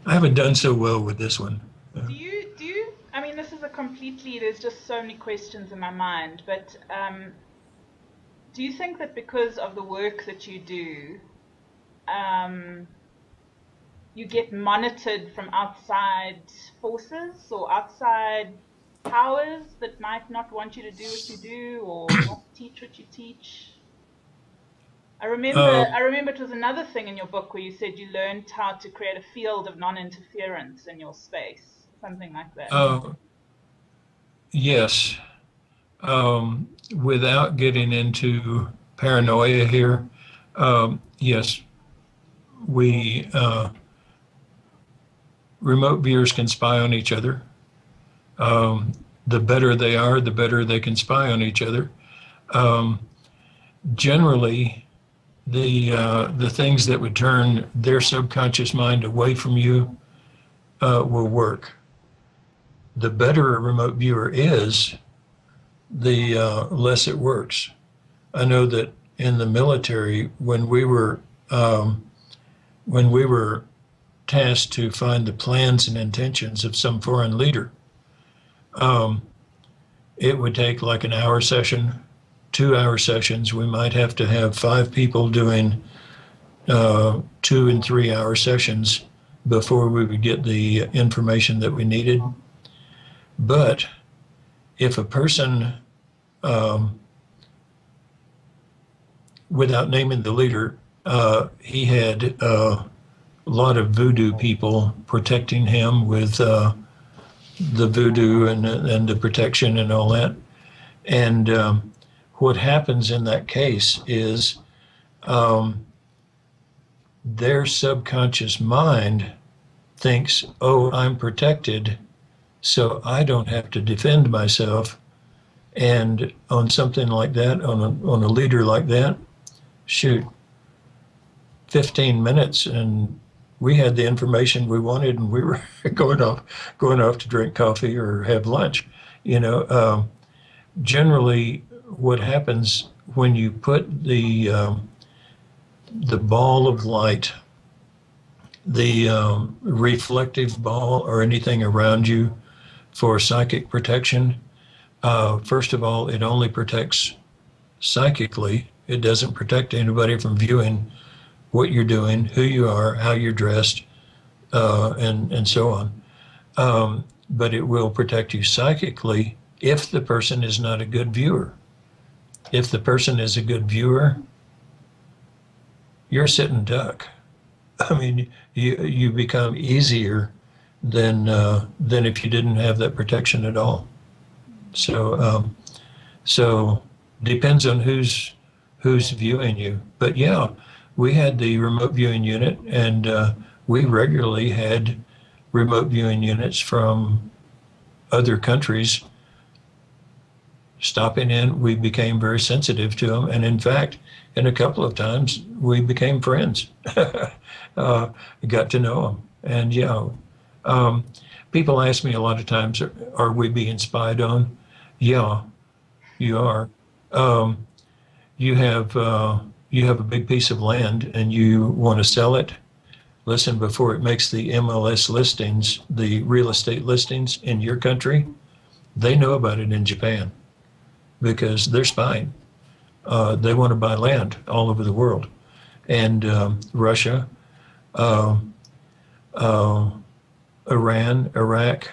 I haven't done so well with this one. Do you? I mean, this is there's just so many questions in my mind, but do you think that because of the work that you do, you get monitored from outside forces or outside powers that might not want you to do what you do or not teach what you teach? I remember it was another thing in your book where you said you learned how to create a field of non-interference in your space, something like that. Yes. Without getting into paranoia here, yes, we remote viewers can spy on each other. The better they are, the better they can spy on each other. Generally, the things that would turn their subconscious mind away from you will work. The better a remote viewer is, the less it works. I know that in the military, when we were tasked to find the plans and intentions of some foreign leader, it would take like an hour session, 2-hour sessions. We might have to have 5 people doing 2 and 3 hour sessions before we would get the information that we needed. But if a person, without naming the leader, he had a lot of voodoo people protecting him with the voodoo and the protection and all that. And what happens in that case is their subconscious mind thinks, oh, I'm protected, so I don't have to defend myself. And on something like that, on a leader like that, shoot, 15 minutes and we had the information we wanted, and we were going off to drink coffee or have lunch. Generally, what happens when you put the ball of light, the reflective ball, or anything around you for psychic protection, first of all, it only protects psychically. It doesn't protect anybody from viewing what you're doing, who you are, how you're dressed, and so on. But it will protect you psychically if the person is not a good viewer. If the person is a good viewer, you're a sitting duck. I mean, you become easier than if you didn't have that protection at all. So depends on who's viewing you. But yeah, we had the remote viewing unit, and we regularly had remote viewing units from other countries stopping in. We became very sensitive to them, and in fact, in a couple of times, we became friends. Got to know them, and people ask me a lot of times, "Are we being spied on?" Yeah, you are. You have a big piece of land, and you want to sell it. Listen, before it makes the MLS listings, the real estate listings in your country, they know about it in Japan because they're spying. They want to buy land all over the world. And Russia, Iran, Iraq,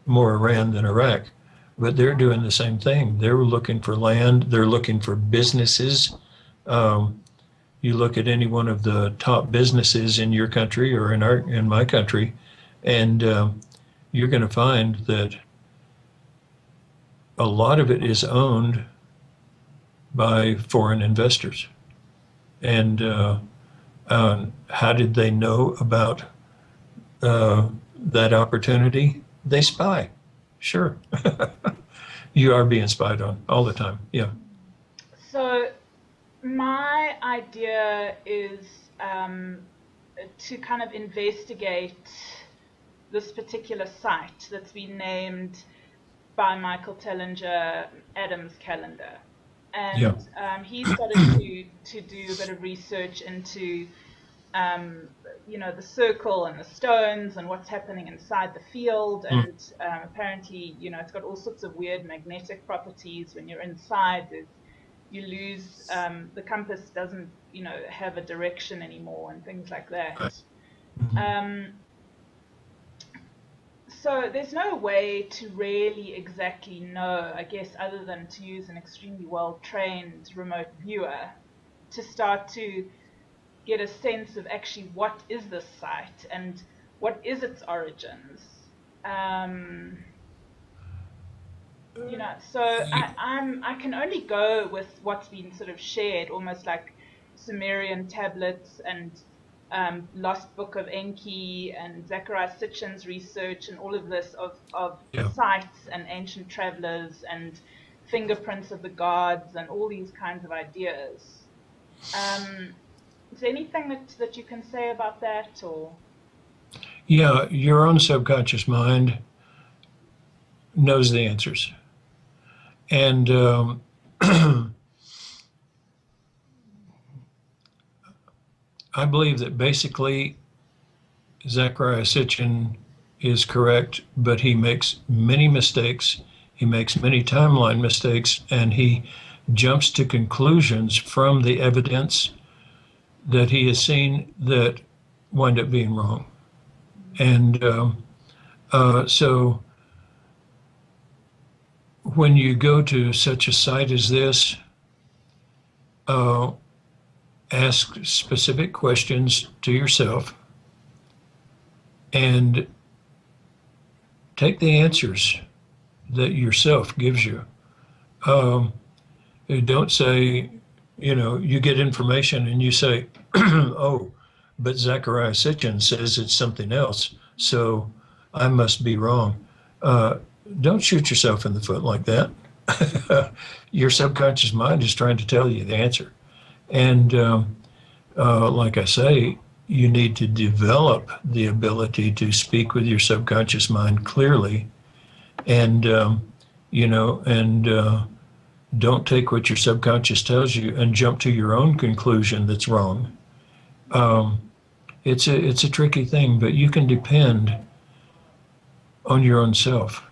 more Iran than Iraq, but they're doing the same thing. They're looking for land. They're looking for businesses. You look at any one of the top businesses in your country or in my country, and you're going to find that a lot of it is owned by foreign investors. And how did they know about that opportunity? They spy. Sure. You are being spied on all the time. Yeah. So my idea is to kind of investigate this particular site that's been named by Michael Tellinger Adam's Calendar. And he started to do a bit of research into the circle and the stones and what's happening inside the field. And apparently, it's got all sorts of weird magnetic properties. When you're inside, you lose, the compass doesn't, have a direction anymore and things like that. So there's no way to really exactly know, I guess, other than to use an extremely well-trained remote viewer to start to get a sense of actually what is this site and what is its origins. So I can only go with what's been sort of shared, almost like Sumerian tablets and Lost Book of Enki and Zachariah Sitchin's research and all of this of sites and ancient travelers and fingerprints of the gods and all these kinds of ideas. Is there anything that you can say about that, or? Yeah, your own subconscious mind knows the answers. And I believe that basically Zachariah Sitchin is correct, but he makes many mistakes. He makes many timeline mistakes, and he jumps to conclusions from the evidence that he has seen that wind up being wrong. And so when you go to such a site as this, ask specific questions to yourself and take the answers that yourself gives you. Don't say, you get information and you say, oh, but Zachariah Sitchin says it's something else, so I must be wrong. Don't shoot yourself in the foot like that. Your subconscious mind is trying to tell you the answer. And like I say, you need to develop the ability to speak with your subconscious mind clearly, and don't take what your subconscious tells you and jump to your own conclusion that's wrong. It's a tricky thing, but you can depend on your own self,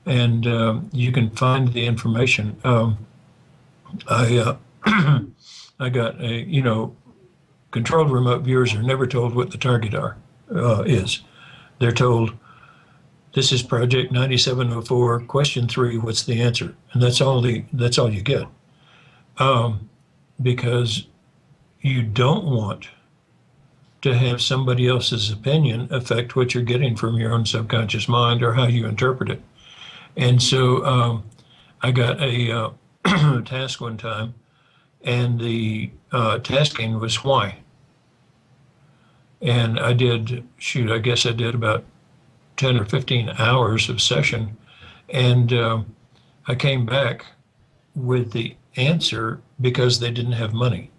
and you can find the information. I I got controlled remote viewers are never told what the target is. They're told, this is Project 9704, question 3, what's the answer? And that's all you get. Because you don't want to have somebody else's opinion affect what you're getting from your own subconscious mind or how you interpret it. And so I got a task one time, and the tasking was why. And I guess I did about 10 or 15 hours of session, and I came back with the answer because they didn't have money.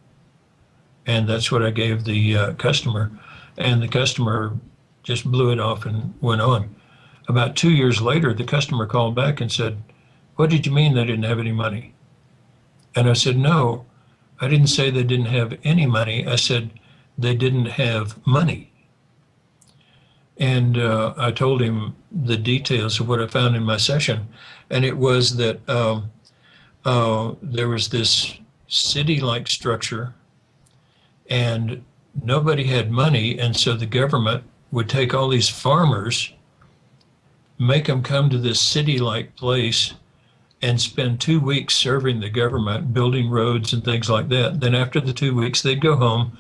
And that's what I gave the customer, and the customer just blew it off and went on. About 2 years later, the customer called back and said, "What did you mean they didn't have any money?" And I said, "No, I didn't say they didn't have any money. I said they didn't have money." And I told him the details of what I found in my session. And it was that there was this city-like structure, and nobody had money. And so the government would take all these farmers, make them come to this city-like place, and spend 2 weeks serving the government, building roads and things like that. Then after the 2 weeks, they'd go home,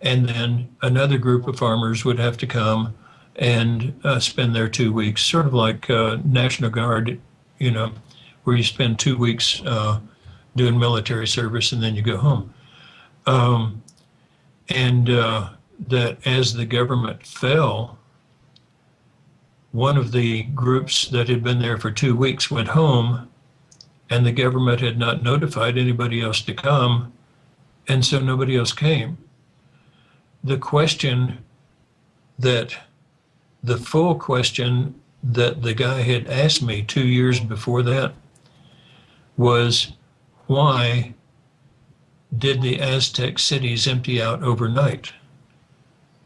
and then another group of farmers would have to come and spend their 2 weeks, sort of like National Guard, where you spend 2 weeks doing military service and then you go home. That as the government fell, one of the groups that had been there for 2 weeks went home, and the government had not notified anybody else to come, and so nobody else came. The full question that the guy had asked me 2 years before that was, why did the Aztec cities empty out overnight?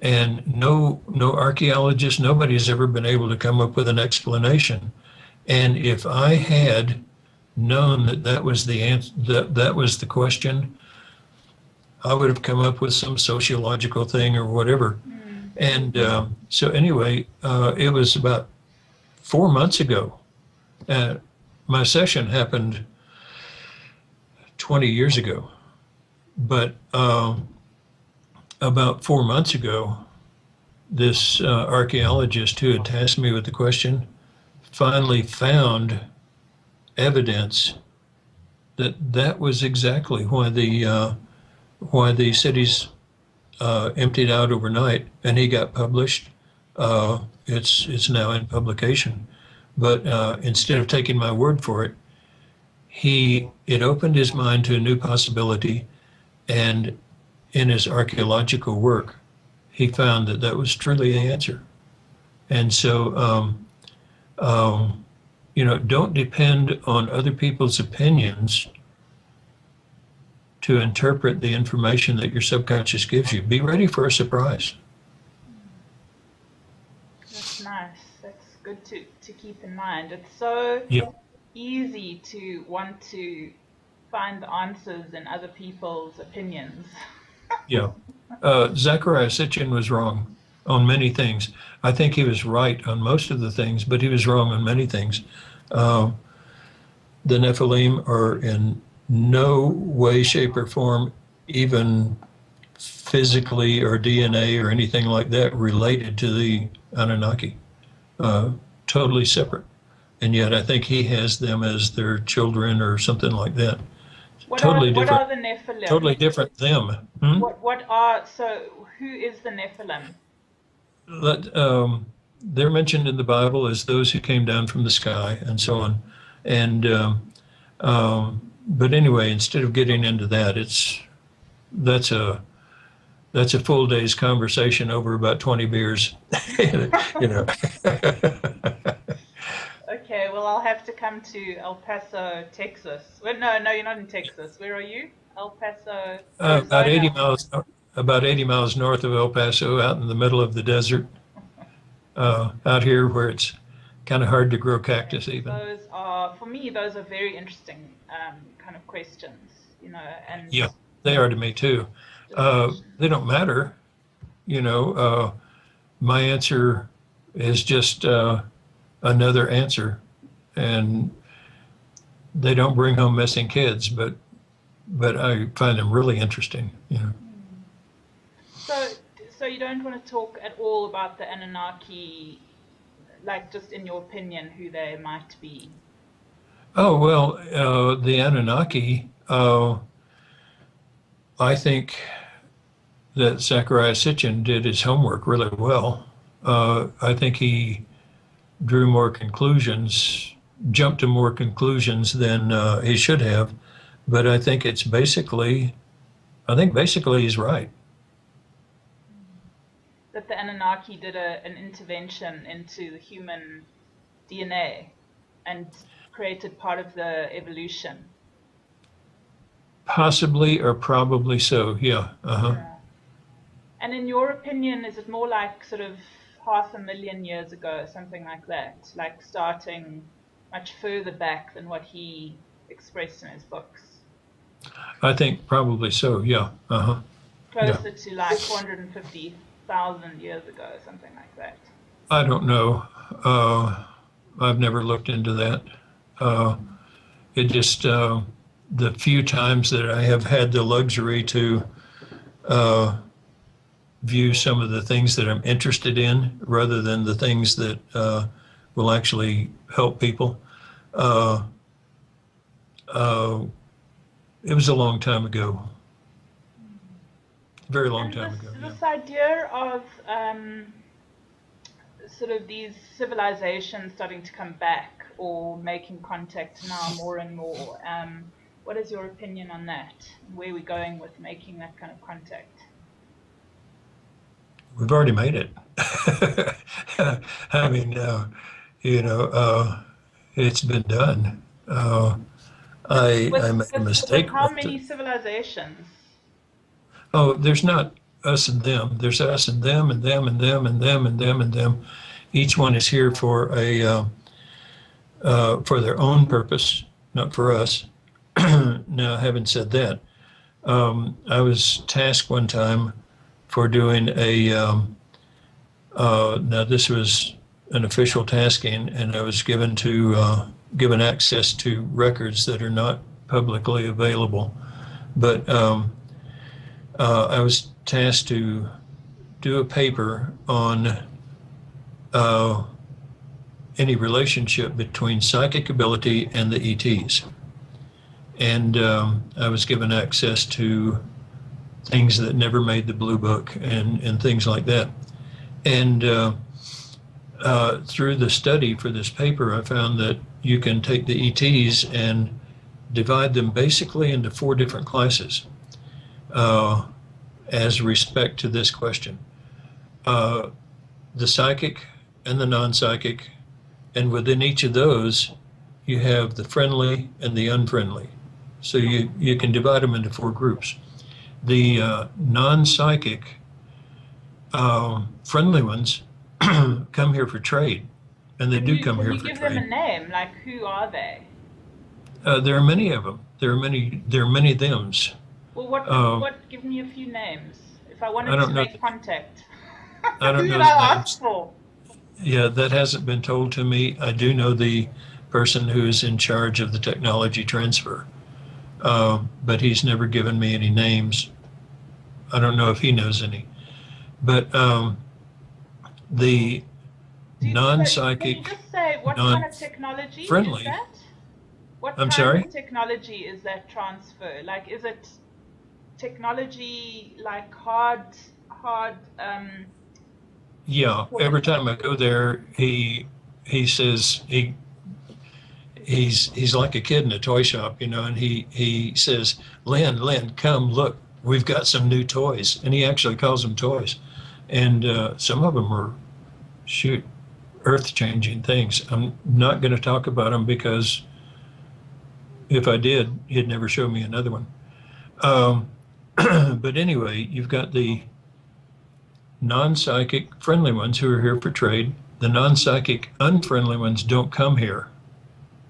And no archaeologist, nobody's ever been able to come up with an explanation. And if I had known that was the answer, that was the question, I would have come up with some sociological thing or whatever. And so anyway, it was about 4 months ago. My session happened 20 years ago, but about 4 months ago, this archaeologist who had tasked me with the question finally found evidence that was exactly why the cities emptied out overnight, and he got published. It's now in publication, but instead of taking my word for it, it opened his mind to a new possibility, and in his archaeological work, he found that was truly the answer. And so, don't depend on other people's opinions to interpret the information that your subconscious gives you. Be ready for a surprise. That's nice. That's good to keep in mind. It's so easy to want to find the answers in other people's opinions. Yeah. Zachariah Sitchin was wrong on many things. I think he was right on most of the things, but he was wrong on many things. The Nephilim are in no way, shape, or form, even physically or DNA or anything like that, related to the Anunnaki. Totally separate. And yet I think he has them as their children or something like that. Totally what different. are the Nephilim? Totally different them. Hmm? Who is the Nephilim? Let, they're mentioned in the Bible as those who came down from the sky and so on. And but anyway, instead of getting into that, that's a that's a full day's conversation over about 20 beers. You know. Okay, well, I'll have to come to El Paso, Texas. Well, no, you're not in Texas. Where are you? El Paso, About 80 Arizona. miles, about 80 miles north of El Paso, out in the middle of the desert, out here where it's kind of hard to grow cactus even. Those are, for me, those are very interesting kind of questions, and Yeah, they are to me too. They don't matter, you know. My answer is just another answer, and they don't bring home missing kids, but I find them really interesting, you know. So you don't want to talk at all about the Anunnaki, like just in your opinion, who they might be? Oh well, the Anunnaki. I think that Zachariah Sitchin did his homework really well. I think he drew more conclusions, jumped to more conclusions than he should have. But I think basically he's right. That the Anunnaki did an intervention into the human DNA and created part of the evolution. Possibly or probably so, yeah. Uh-huh. Yeah. And in your opinion, is it more like sort of 500,000 years ago, something like that, like starting much further back than what he expressed in his books? I think probably so, yeah. Uh-huh. Closer Yeah. to like 450,000 years ago, something like that. I don't know. I've never looked into that. It just, the few times that I have had the luxury to view some of the things that I'm interested in rather than the things that will actually help people. It was a long time ago, very long And time ago. this Yeah. idea of sort of these civilizations starting to come back or making contact now more and more. What is your opinion on that? Where are we going with making that kind of contact? We've already made it. I mean, you know, it's been done. I made a With mistake how once. many civilizations? Oh, there's not us and them. There's us and them and them and them and them and them and them. Each one is here for for their own purpose, not for us. Now, having said that, I was tasked one time for doing now this was an official tasking, and I was given access to records that are not publicly available. But I was tasked to do a paper on any relationship between psychic ability and the ETs. And I was given access to things that never made the blue book and things like that. And through the study for this paper, I found that you can take the ETs and divide them basically into 4 different classes as respect to this question. The psychic and the non-psychic, and within each of those, you have the friendly and the unfriendly. So you can divide them into 4 groups. The non-psychic friendly ones come here for trade, and they do come here for trade. Can you give them a trade. name? Like, who are they? There are many of them. There are many thems. Well, give me a few names. If I I wanted to don't know. make contact, I don't who know would I the ask names. for? Yeah, that hasn't been told to me. I do know the person who is in charge of the technology transfer, but he's never given me any names. I don't know if he knows any. But the Can you non-psychic, just say what kind of technology is non-friendly, that? What I'm kind sorry? of technology is that transfer? Like, is it technology like hard Yeah, every time I go there, he says he's like a kid in a toy shop, you know, and he says, Lyn, come look, we've got some new toys, and he actually calls them toys, and some of them are shoot earth-changing things. I'm not going to talk about them because if I did, he'd never show me another one. Um, but anyway, you've got the non-psychic friendly ones who are here for trade. The non-psychic unfriendly ones don't come here.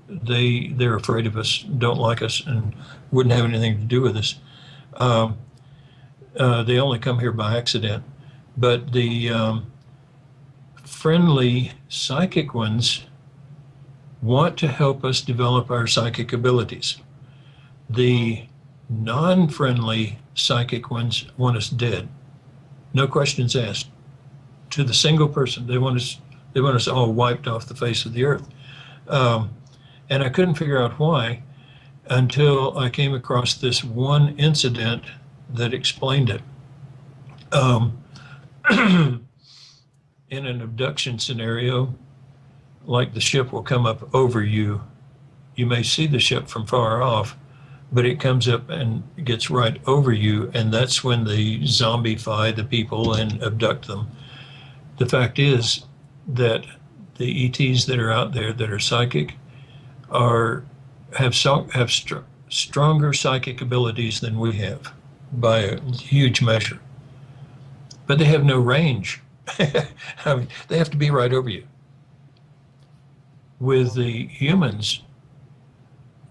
They're afraid of us, don't like us, and wouldn't have anything to do with us. Um, they only come here by accident. But the friendly psychic ones want to help us develop our psychic abilities. The non-friendly psychic ones want us dead. No questions asked. To the single person, they want us all wiped off the face of the earth. Um, and I couldn't figure out why until I came across this one incident that explained it. Um, in an abduction scenario, like the ship will come up over you. You may see the ship from far off, but it comes up and gets right over you, and that's when they zombify the people and abduct them. The fact is that the ETs that are out there that are psychic have stronger psychic abilities than we have by a huge measure, but they have no range. I mean, they have to be right over you. With the humans,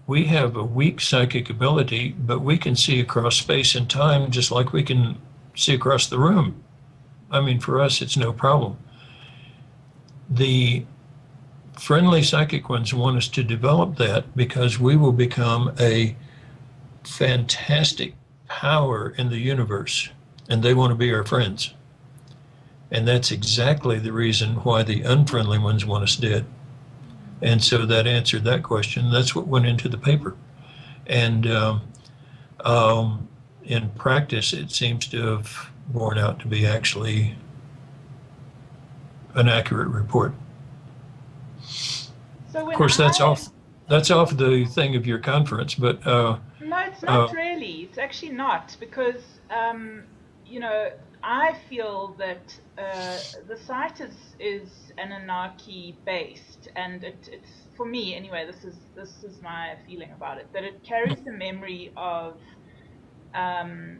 we have a weak psychic ability, but we can see across space and time just like we can see across the room. I mean, for us, it's no problem. The friendly psychic ones want us to develop that because we will become a fantastic power in the universe, and they want to be our friends. And that's exactly the reason why the unfriendly ones want us dead. And so that answered that question. That's what went into the paper. And in practice, it seems to have borne out to be actually an accurate report. So Of course, that's off the thing of your conference, but no, it's not really. It's actually not, because you know, I feel that the site is Anunnaki based, and it's, for me anyway. This is my feeling about it, that it carries the memory of the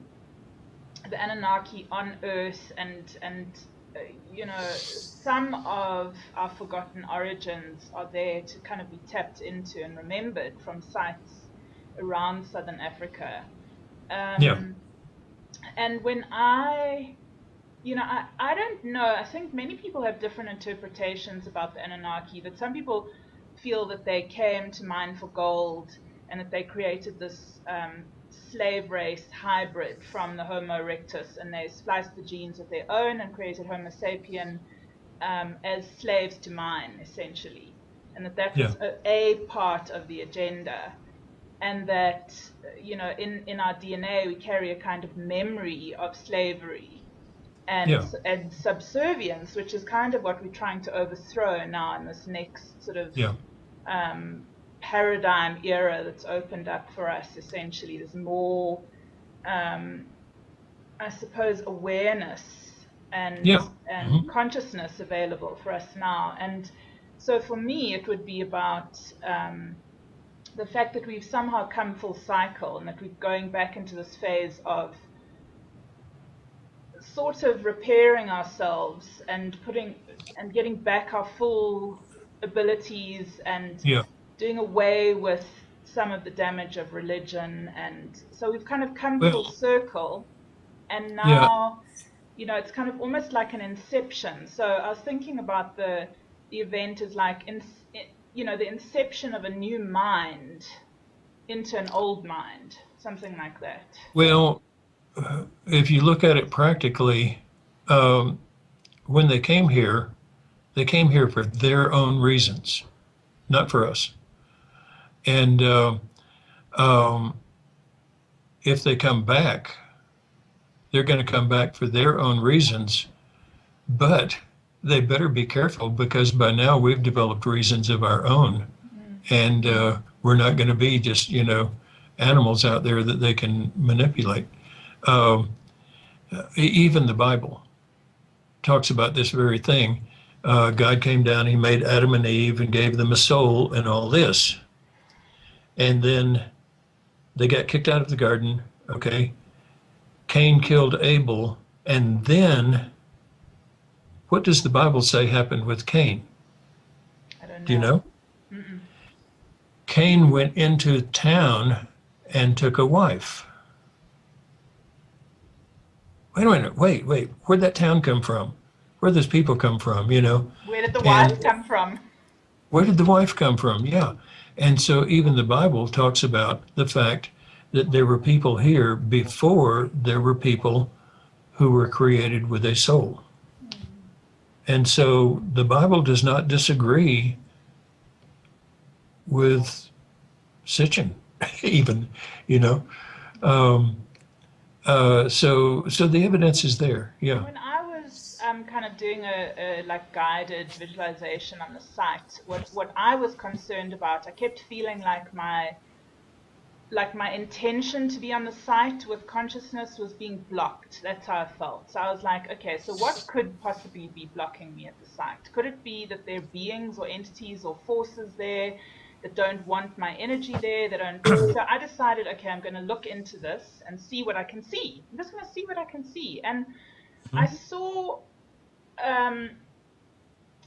Anunnaki on Earth, and you know, some of our forgotten origins are there to kind of be tapped into and remembered from sites around Southern Africa. yeah, And when I don't know, I think many people have different interpretations about the Anunnaki, that some people feel that they came to mine for gold and that they created this slave race hybrid from the Homo erectus, and they spliced the genes of their own and created Homo sapien as slaves to mine, essentially, and that yeah, was a part of the agenda, and that, you know, in our DNA we carry a kind of memory of slavery and yeah, subservience, which is kind of what we're trying to overthrow now in this next sort of yeah, paradigm era that's opened up for us. Essentially, there's more, I suppose, awareness and yeah. Mm-hmm. consciousness available for us now. And so for me, it would be about the fact that we've somehow come full cycle, and that we're going back into this phase of sort of repairing ourselves and getting back our full abilities, and Yeah, doing away with some of the damage of religion. And so we've kind of come full well, circle, and yeah, now, you know, it's kind of almost like an inception. So I was thinking about the event as like, you know, the inception of a new mind into an old mind, something like that. well, if you look at it practically, um, when they came here for their own reasons, not for us. And um, if they come back, they're going to come back for their own reasons, but they better be careful because by now we've developed reasons of our own. Mm. And we're not going to be just, animals out there that they can manipulate. Um, Even the Bible talks about this very thing. God came down, he made Adam and Eve and gave them a soul and all this. And then they got kicked out of the garden, okay? Cain killed Abel. And then what does the Bible say happened with Cain? I don't Do you know. know? Mm-mm. Cain went into town and took a wife. Wait a minute, wait. Where'd that town come from? Where'd those people come from, Where did the wife And come from? where did the wife come from? Yeah. And so even the Bible talks about the fact that there were people here before there were people who were created with a soul. Mm. And so the Bible does not disagree with Sitchin, even, you know. Um, so the evidence is there. Yeah. When I was kind of doing a like guided visualization on the site, what I was concerned about, I kept feeling like my intention to be on the site with consciousness was being blocked. That's how I felt. So I was like, okay, so what could possibly be blocking me at the site? Could it be that there are beings or entities or forces there that don't want my energy there? That don't. So I decided, okay, I'm going to look into this and see what I can see. I'm just going to see what I can see. And I saw, um,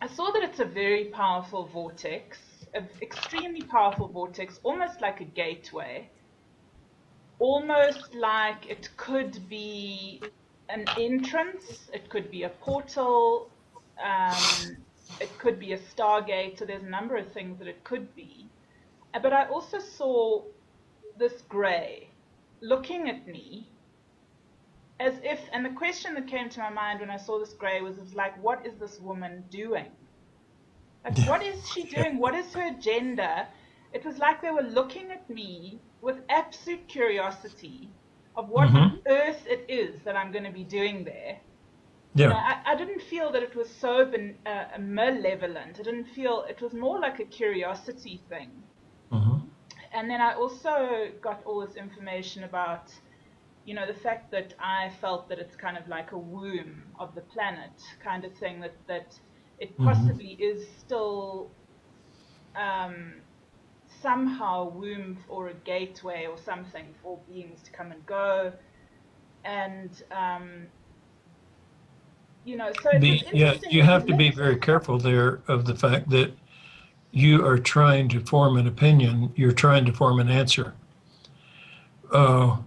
I saw that it's a very powerful vortex, an extremely powerful vortex, almost like a gateway, almost like it could be an entrance, it could be a portal, it could be a stargate. So there's a number of things that it could be. But I also saw this grey looking at me as if, and the question that came to my mind when I saw this grey was like, what is this woman doing? Like, Yeah. what is she doing? What is her agenda? It was like they were looking at me with absolute curiosity of what on Hmm. earth it is that I'm going to be doing there. You know, Yeah. I didn't feel that it was so malevolent. I didn't feel, it was more like a curiosity thing. Hmm. And then I also got all this information about, the fact that I felt that it's kind of like a womb of the planet kind of thing, that it Hmm. possibly is still somehow a womb or a gateway or something for beings to come and go. And, so it was Yeah, interesting you because have to be very careful there of the fact that you are trying to form an opinion, you're trying to form an answer. Uh,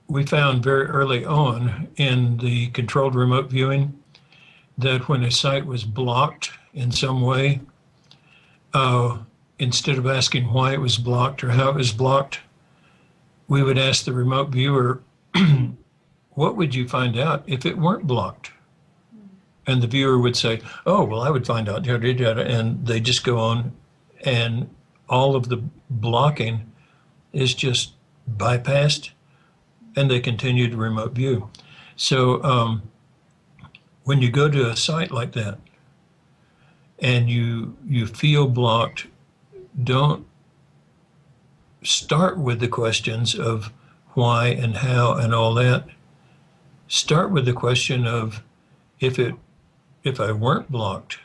we found very early on in the controlled remote viewing that when a site was blocked in some way, uh, instead of asking why it was blocked or how it was blocked, we would ask the remote viewer, what would you find out if it weren't blocked? And the viewer would say, oh, well, I would find out, yada, yada, yada. And they just go on, and all of the blocking is just bypassed, and they continue to remote view. So when you go to a site like that and you feel blocked, don't start with the questions of why and how and all that. Start with the question of if it if I weren't blocked,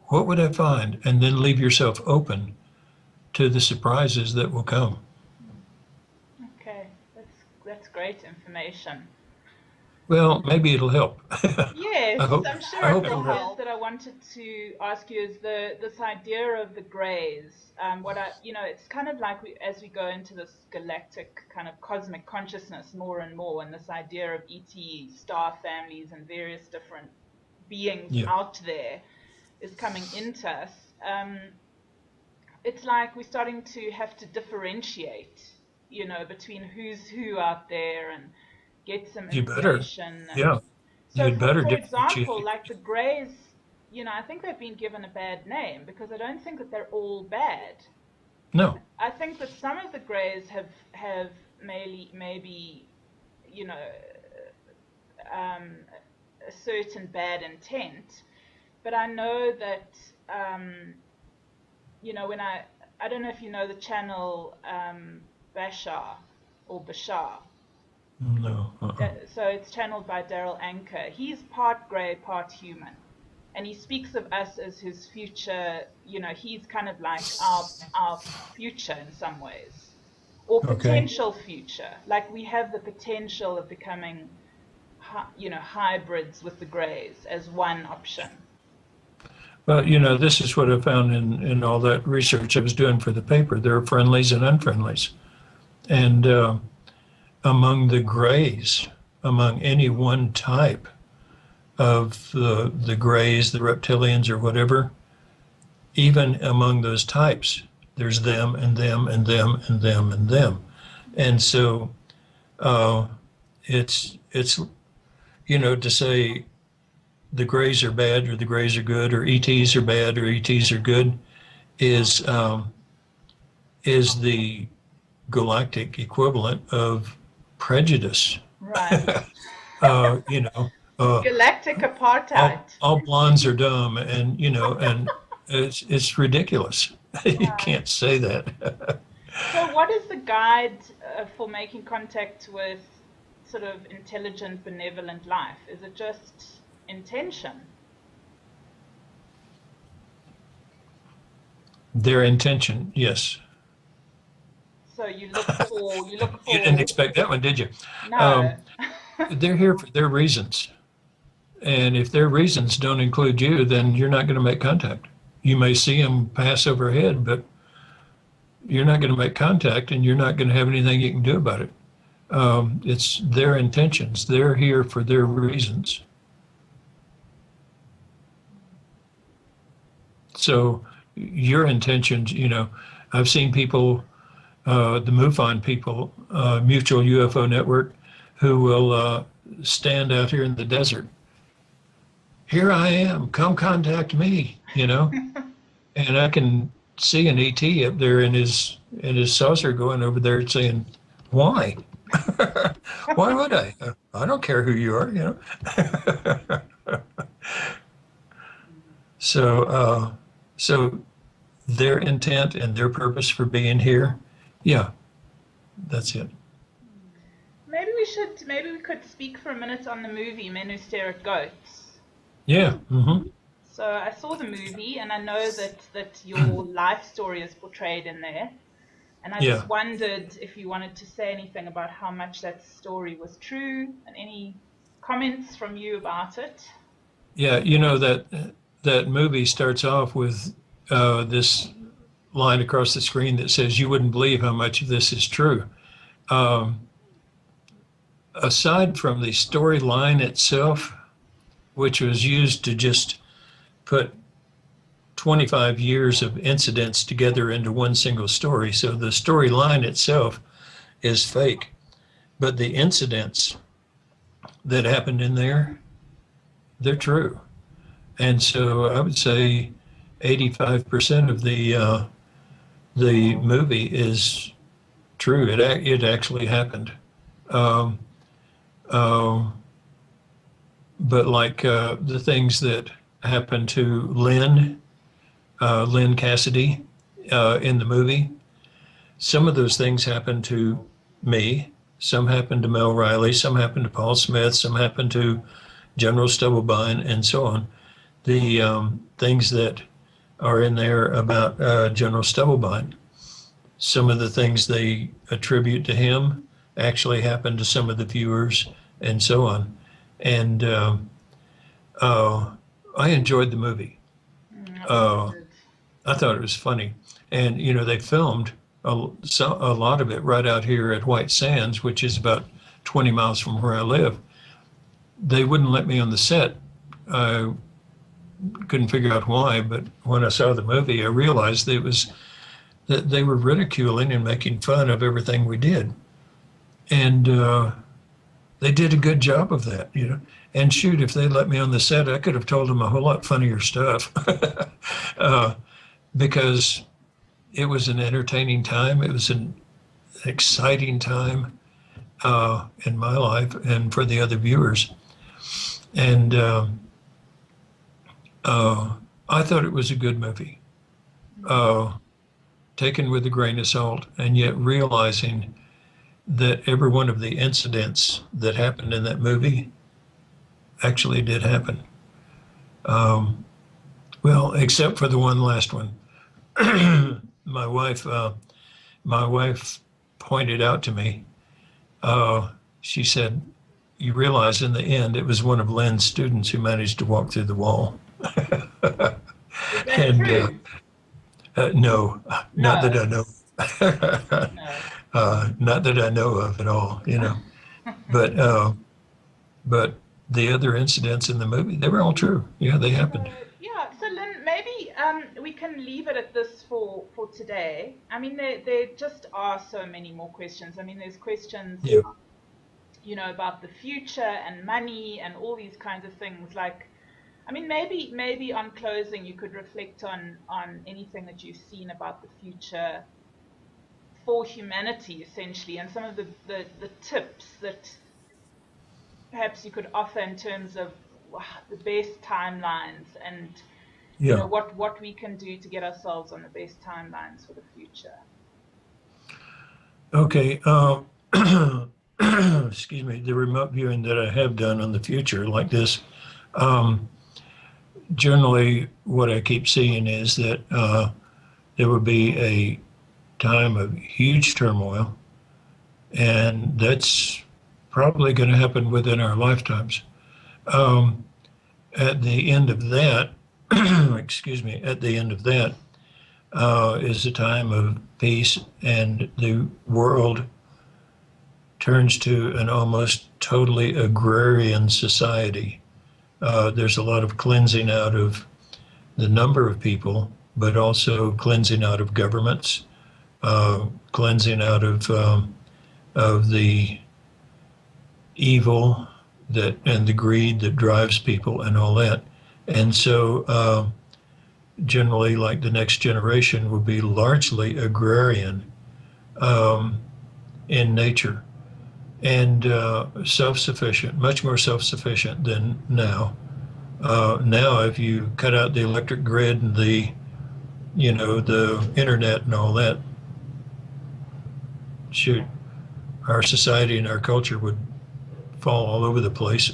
what would I find? And then leave yourself open to the surprises that will come. okay, that's great information. Well, maybe it'll help. Yes, I'm I sure it hope will it'll help. help. That I wanted to ask you is this idea of the greys. It's kind of like as we go into this galactic kind of cosmic consciousness more and more, and this idea of ET star families and various different beings Yeah. out there is coming into us. It's like we're starting to have to differentiate, between who's who out there and get some You better. information. And Yeah. so, You'd better for example, differentiate. like the Greys, I think they've been given a bad name because I don't think that they're all bad. No. I think that some of the greys have maybe you know a certain bad intent, but I know that when I don't know if you know the channel Bashar or Bashar. No. So it's channeled by Daryl Anker. He's part grey, part human, and he speaks of us as his future. He's kind of like our future in some ways, or Okay. potential future. Like we have the potential of becoming, hybrids with the greys as one option. Well, this is what I found in all that research I was doing for the paper. There are friendlies and unfriendlies. And among the grays, among any one type of the grays, the reptilians or whatever, even among those types, there's them and them and them and them and them. And so it's to say the grays are bad or the grays are good or ETs are bad or ETs are good is the galactic equivalent of prejudice. Right. Galactic apartheid. All blondes are dumb, and and it's ridiculous. You can't say that. So, what is the guide for making contact with sort of intelligent, benevolent life? Is it just intention? Their intention, yes. So you look for. You didn't expect that one, did you? No. They're here for their reasons. And if their reasons don't include you, then you're not going to make contact. You may see them pass overhead, but you're not going to make contact, and you're not going to have anything you can do about it. It's their intentions. They're here for their reasons. So your intentions, I've seen people, the MUFON people, Mutual UFO Network, who will stand out here in the desert. Here I am, come contact me, and I can see an ET up there in his saucer going over there saying, why? Why would I? I don't care who you are, So their intent and their purpose for being here, yeah, that's it. Maybe we could speak for a minute on the movie Men Who Stare at Goats. Yeah. Mm-hmm. So I saw the movie, and I know that your life story is portrayed in there. And I just wondered if you wanted to say anything about how much that story was true, and any comments from you about it. Yeah, that movie starts off with this line across the screen that says, "You wouldn't believe how much of this is true." Aside from the storyline itself, which was used to just put 25 years of incidents together into one single story. So the storyline itself is fake, but the incidents that happened in there, they're true. And so I would say 85% of the movie is true. It actually happened. But like the things that happened to Lyn Cassidy in the movie, some of those things happened to me. Some happened to Mel Riley. Some happened to Paul Smith. Some happened to General Stubblebine, and so on. The things that are in there about General Stubblebine, some of the things they attribute to him actually happened to some of the viewers, and so on. And I enjoyed the movie. I thought it was funny. And, they filmed a lot of it right out here at White Sands, which is about 20 miles from where I live. They wouldn't let me on the set. I couldn't figure out why, but when I saw the movie, I realized that they were ridiculing and making fun of everything we did. And they did a good job of that, And shoot, if they let me on the set, I could have told them a whole lot funnier stuff. Because it was an entertaining time. It was an exciting time in my life and for the other viewers. And I thought it was a good movie, taken with a grain of salt, and yet realizing that every one of the incidents that happened in that movie actually did happen. Well, except for the one last one. my wife pointed out to me. She said, "You realize in the end it was one of Lyn's students who managed to walk through the wall." Is that And true? no, not that No, I know. no. Not that I know of at all, you know. But the other incidents in the movie, they were all true. Yeah, they happened. Yeah, so Lyn, maybe we can leave it at this for today. I mean, there just are so many more questions. I mean, there's questions, Yeah, about the future and money and all these kinds of things. Like, I mean, maybe on closing, you could reflect on anything that you've seen about the future for humanity, essentially, and some of the tips that perhaps you could offer in terms of the best timelines and yeah. what we can do to get ourselves on the best timelines for the future. Okay. Excuse me. The remote viewing that I have done on the future, like this, um, generally what I keep seeing is that there will be a time of huge turmoil, and that's probably going to happen within our lifetimes. Um, at the end of that, excuse me, at the end of that is a time of peace, and the world turns to an almost totally agrarian society. There's a lot of cleansing out of the number of people, but also cleansing out of governments, cleansing out of the evil that and the greed that drives people and all that. And so generally, like the next generation will be largely agrarian in nature and self-sufficient, much more self-sufficient than now. Now, if you cut out the electric grid and the internet and all that, shoot, our society and our culture would fall all over the place,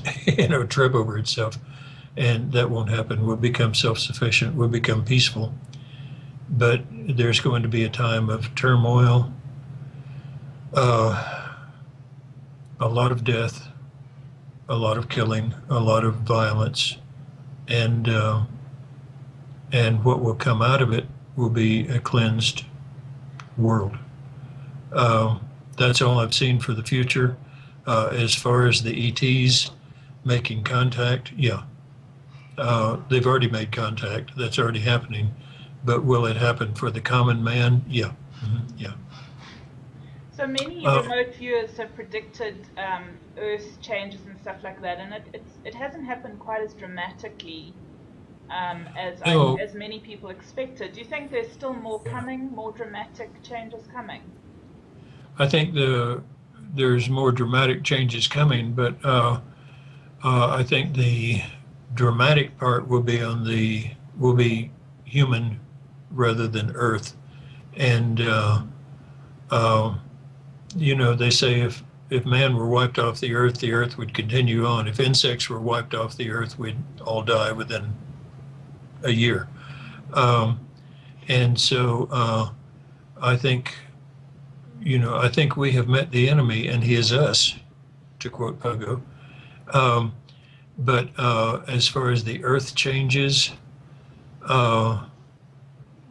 trip over itself. And that won't happen. We'll become self-sufficient. We'll become peaceful. But there's going to be a time of turmoil, a lot of death, a lot of killing, a lot of violence, and what will come out of it will be a cleansed world. That's all I've seen for the future. As far as the ETs making contact, yeah, they've already made contact. That's already happening. But will it happen for the common man? Yeah. Yeah. So many Uh, remote viewers have predicted Earth changes and stuff like that, and it hasn't happened quite as dramatically no, as many people expected. Do you think there's still more coming, more dramatic changes coming? I think there's more dramatic changes coming, but I think the dramatic part will be human rather than Earth, and uh, they say if man were wiped off the Earth would continue on. If insects were wiped off the Earth, we'd all die within a year. Um, and so I think, I think we have met the enemy, and he is us, to quote Pogo. Um, but as far as the Earth changes, uh,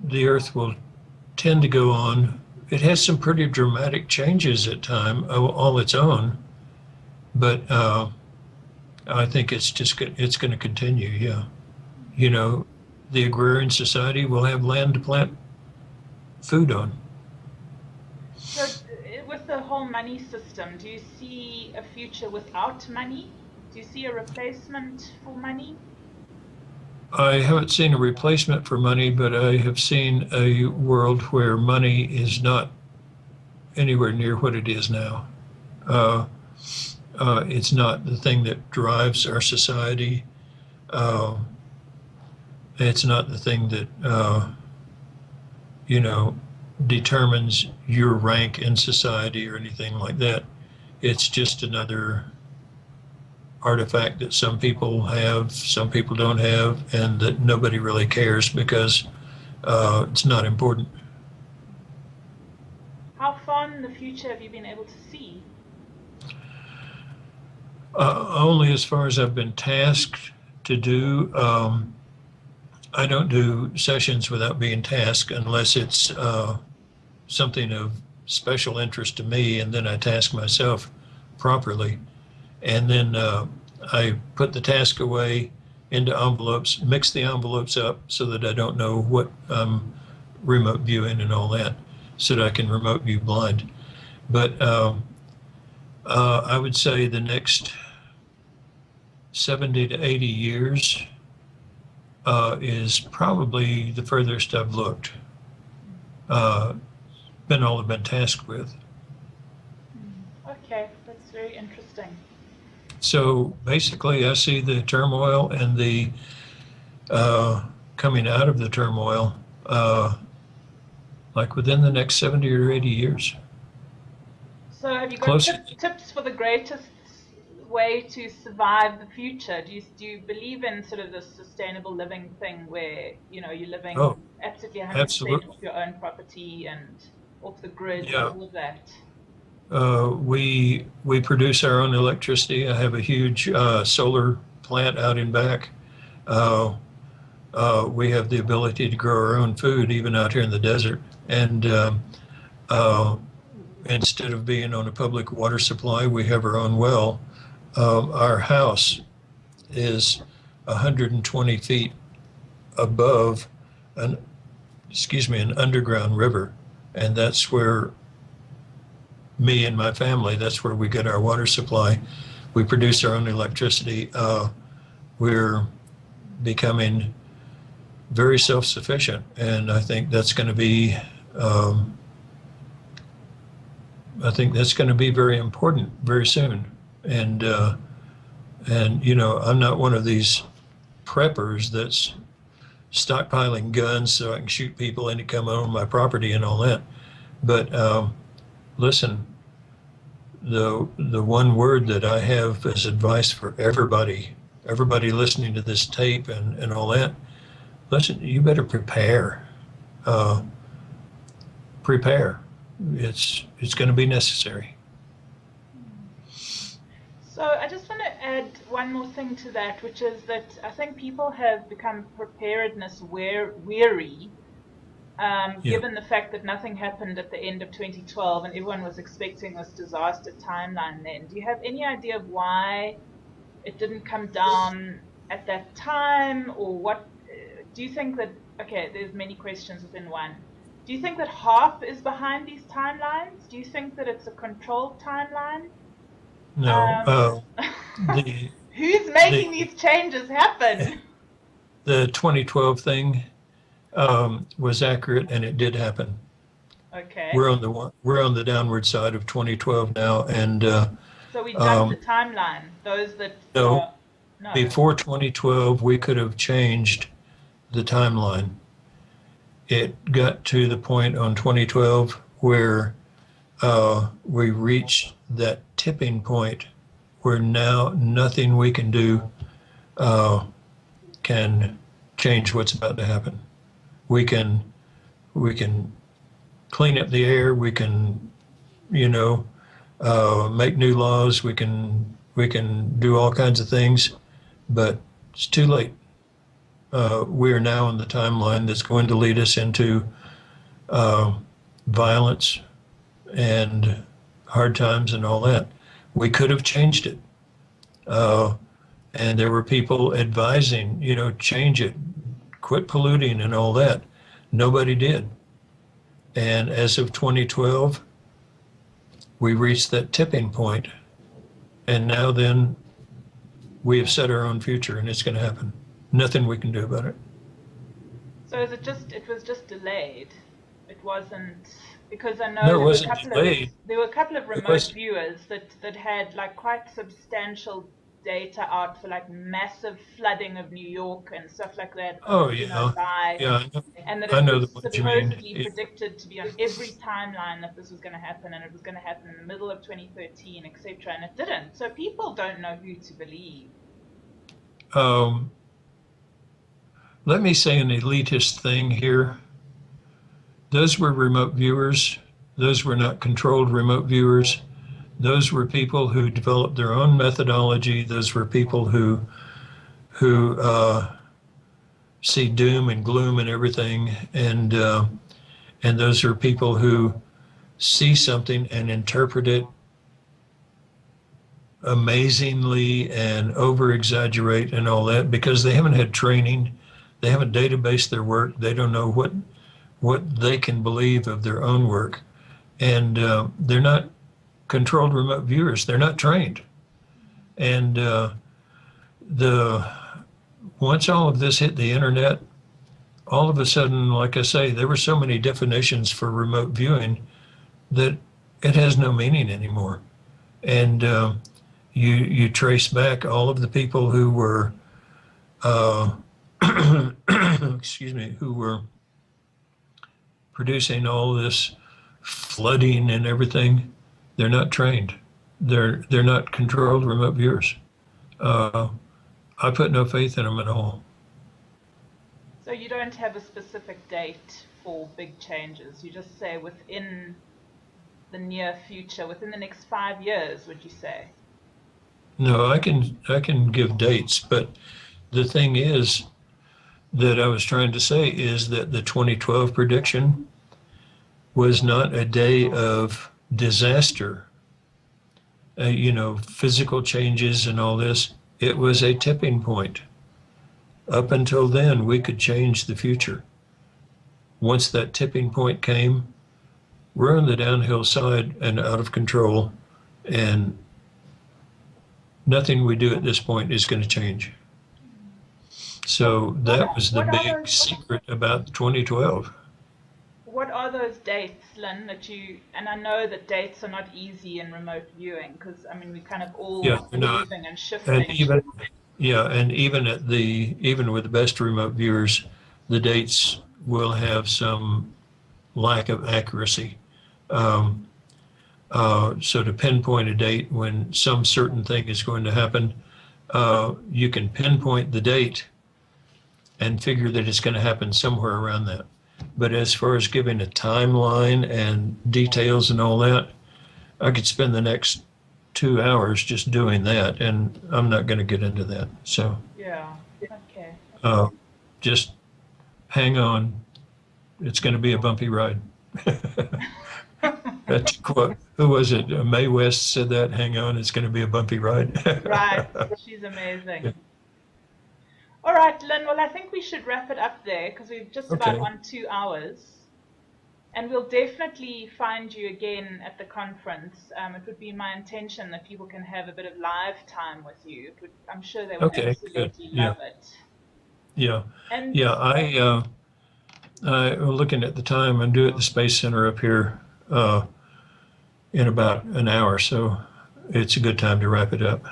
the Earth will tend to go on. It has some pretty dramatic changes at time all its own, but I think it's going to continue. Yeah, the agrarian society will have land to plant food on. So, with the whole money system, do you see a future without money? Do you see a replacement for money? I haven't seen a replacement for money, but I have seen a world where money is not anywhere near what it is now. Uh, it's not the thing that drives our society. Uh, it's not the thing that, you know, determines your rank in society or anything like that. It's just another artifact that some people have, some people don't have, and that nobody really cares because it's not important. How far in the future have you been able to see? Only as far as I've been tasked to do. I don't do sessions without being tasked unless it's something of special interest to me, and then I task myself properly. And then I put the task away into envelopes, mix the envelopes up so that I don't know what I'm remote viewing and all that, so that I can remote view blind. But I would say the next 70 to 80 years is probably the furthest I've looked. Been all I've been tasked with. Okay, that's very interesting. So basically, I see the turmoil and the coming out of the turmoil like within the next 70 or 80 years. So have you got Close. tips for the greatest way to survive the future? Do you believe in sort of this sustainable living thing where, you know, you're living Oh, absolutely 100% absolutely. off your own property and off the grid and Yeah. all of that? We produce our own electricity. I have a huge solar plant out in back. We have the ability to grow our own food even out here in the desert. And instead of being on a public water supply, we have our own well. Our house is 120 feet above an underground river, and that's where me and my family, that's where we get our water supply. We produce our own electricity. We're becoming very self-sufficient, and I think that's going to be very important very soon. And you know, I'm not one of these preppers that's stockpiling guns so I can shoot people and come on my property and all that. But listen, the one word that I have as advice for everybody listening to this tape and all that, listen, you better prepare. Prepare. It's going to be necessary. So I just want to add one more thing to that, which is that I think people have become preparedness weary, given the fact that nothing happened at the end of 2012 and everyone was expecting this disaster timeline then. Do you have any idea of why it didn't come down at that time, or what? Do you think that, okay, there's many questions within one. Do you think that HARP is behind these timelines? Do you think that it's a controlled timeline? No. Who's making these changes happen? The 2012 thing was accurate, and it did happen. Okay. We're on the downward side of 2012 now, and so we jumped the timeline. Those that no, before 2012 we could have changed the timeline. It got to the point on 2012 where we reached that tipping point where now nothing we can do can change what's about to happen. We can clean up the air. We can, you know, make new laws. We can do all kinds of things, but it's too late. We are now on the timeline that's going to lead us into violence and hard times and all that. We could have changed it. And there were people advising, you know, change it, quit polluting and all that. Nobody did. And as of 2012, we reached that tipping point. And now then we have set our own future, and it's going to happen. nothing we can do about it. So is it was just delayed? It wasn't, because I know No, it wasn't delayed. there were a couple of It remote was, viewers that had like quite substantial data out for like massive flooding of New York and stuff like that, oh you know, yeah, live, yeah, and that I it know was the ones you mean. supposedly predicted to be on every timeline that this was going to happen, and it was going to happen in the middle of 2013, etc., and it didn't. So people don't know who to believe. Um, let me say an elitist thing here. Those were remote viewers. Those were not controlled remote viewers. Those were people who developed their own methodology. Those were people who see doom and gloom and everything, and those are people who see something and interpret it amazingly and over exaggerate and all that because they haven't had training, they haven't databased their work, they don't know what they can believe of their own work, and they're not controlled remote viewers. They're not trained, and the once all of this hit the internet, all of a sudden, like I say, there were so many definitions for remote viewing that it has no meaning anymore. And you trace back all of the people who were, uh, excuse me, who were producing all this flooding and everything. They're not trained. They're not controlled remote viewers. Uh, I put no faith in them at all. So you don't have a specific date for big changes. You just say within the near future, within the next 5 years, would you say? No, I can give dates, but the thing is that I was trying to say is that the 2012 prediction was not a day of disaster, physical changes and all this. It was a tipping point. Up until then, we could change the future. Once that tipping point came, we're on the downhill side and out of control, and nothing we do at this point is going to change. So that was the What are big those? secret about 2012. What are those dates, Lyn, that you? And I know that dates are not easy in remote viewing because I mean we're kind of all Yeah, they're not. moving and And shifting. even with the best remote viewers, the dates will have some lack of accuracy. Um, so to pinpoint a date when some certain thing is going to happen, you can pinpoint the date and figure that it's going to happen somewhere around that. But as far as giving a timeline and details and all that, I could spend the next 2 hours just doing that, and I'm not going to get into that. So Yeah. Okay. uh, just hang on. It's going to be a bumpy ride. That's a quote. Who was it? Mae West said that. Hang on, it's going to be a bumpy ride. Right. She's amazing. All right, Lyn. Well, I think we should wrap it up there because we're just about Okay. on 2 hours. And we'll definitely find you again at the conference. It would be my intention that people can have a bit of live time with you. I'm sure they will Okay. Good. absolutely Yeah. love it. Yeah. And Yeah. I looking at the time. I'm due at the Space Center up here in about an hour, so it's a good time to wrap it up.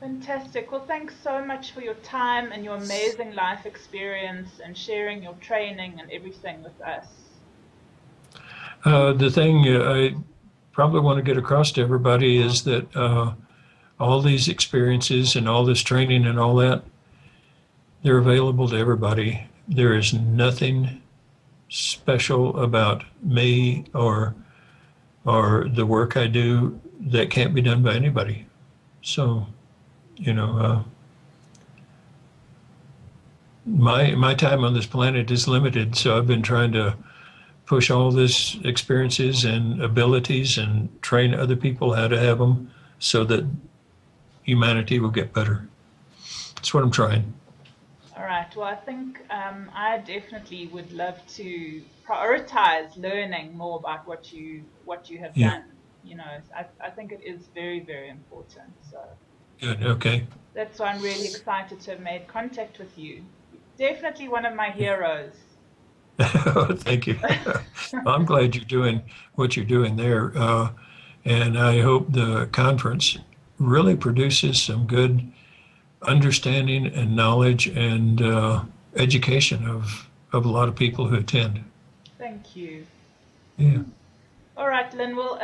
fantastic. Well, thanks so much for your time and your amazing life experience and sharing your training and everything with us. The thing I probably want to get across to everybody is that all these experiences and all this training and all that, they're available to everybody. There is nothing special about me or the work I do that can't be done by anybody. So, you know, my time on this planet is limited, so I've been trying to push all this experiences and abilities and train other people how to have them so that humanity will get better. That's what I'm trying. All right. Well, I think I definitely would love to prioritize learning more about what you have Yeah, done. You know, I think it is very, very important. So good. Okay. that's why I'm really excited to have made contact with you. Definitely one of my heroes. Thank you. I'm glad you're doing what you're doing there. And I hope the conference really produces some good understanding and knowledge and education of a lot of people who attend. Thank you. Yeah. All right, Lyn. Well,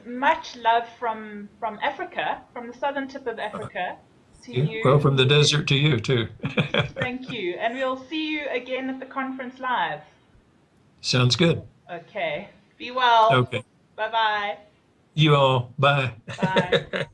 much love from Africa, from the southern tip of Africa, to Yeah. Well, you. from the desert to you, too. Thank you. And we'll see you again at the conference live. Sounds good. Okay. Be well. Okay. Bye-bye. You all. Bye. Bye.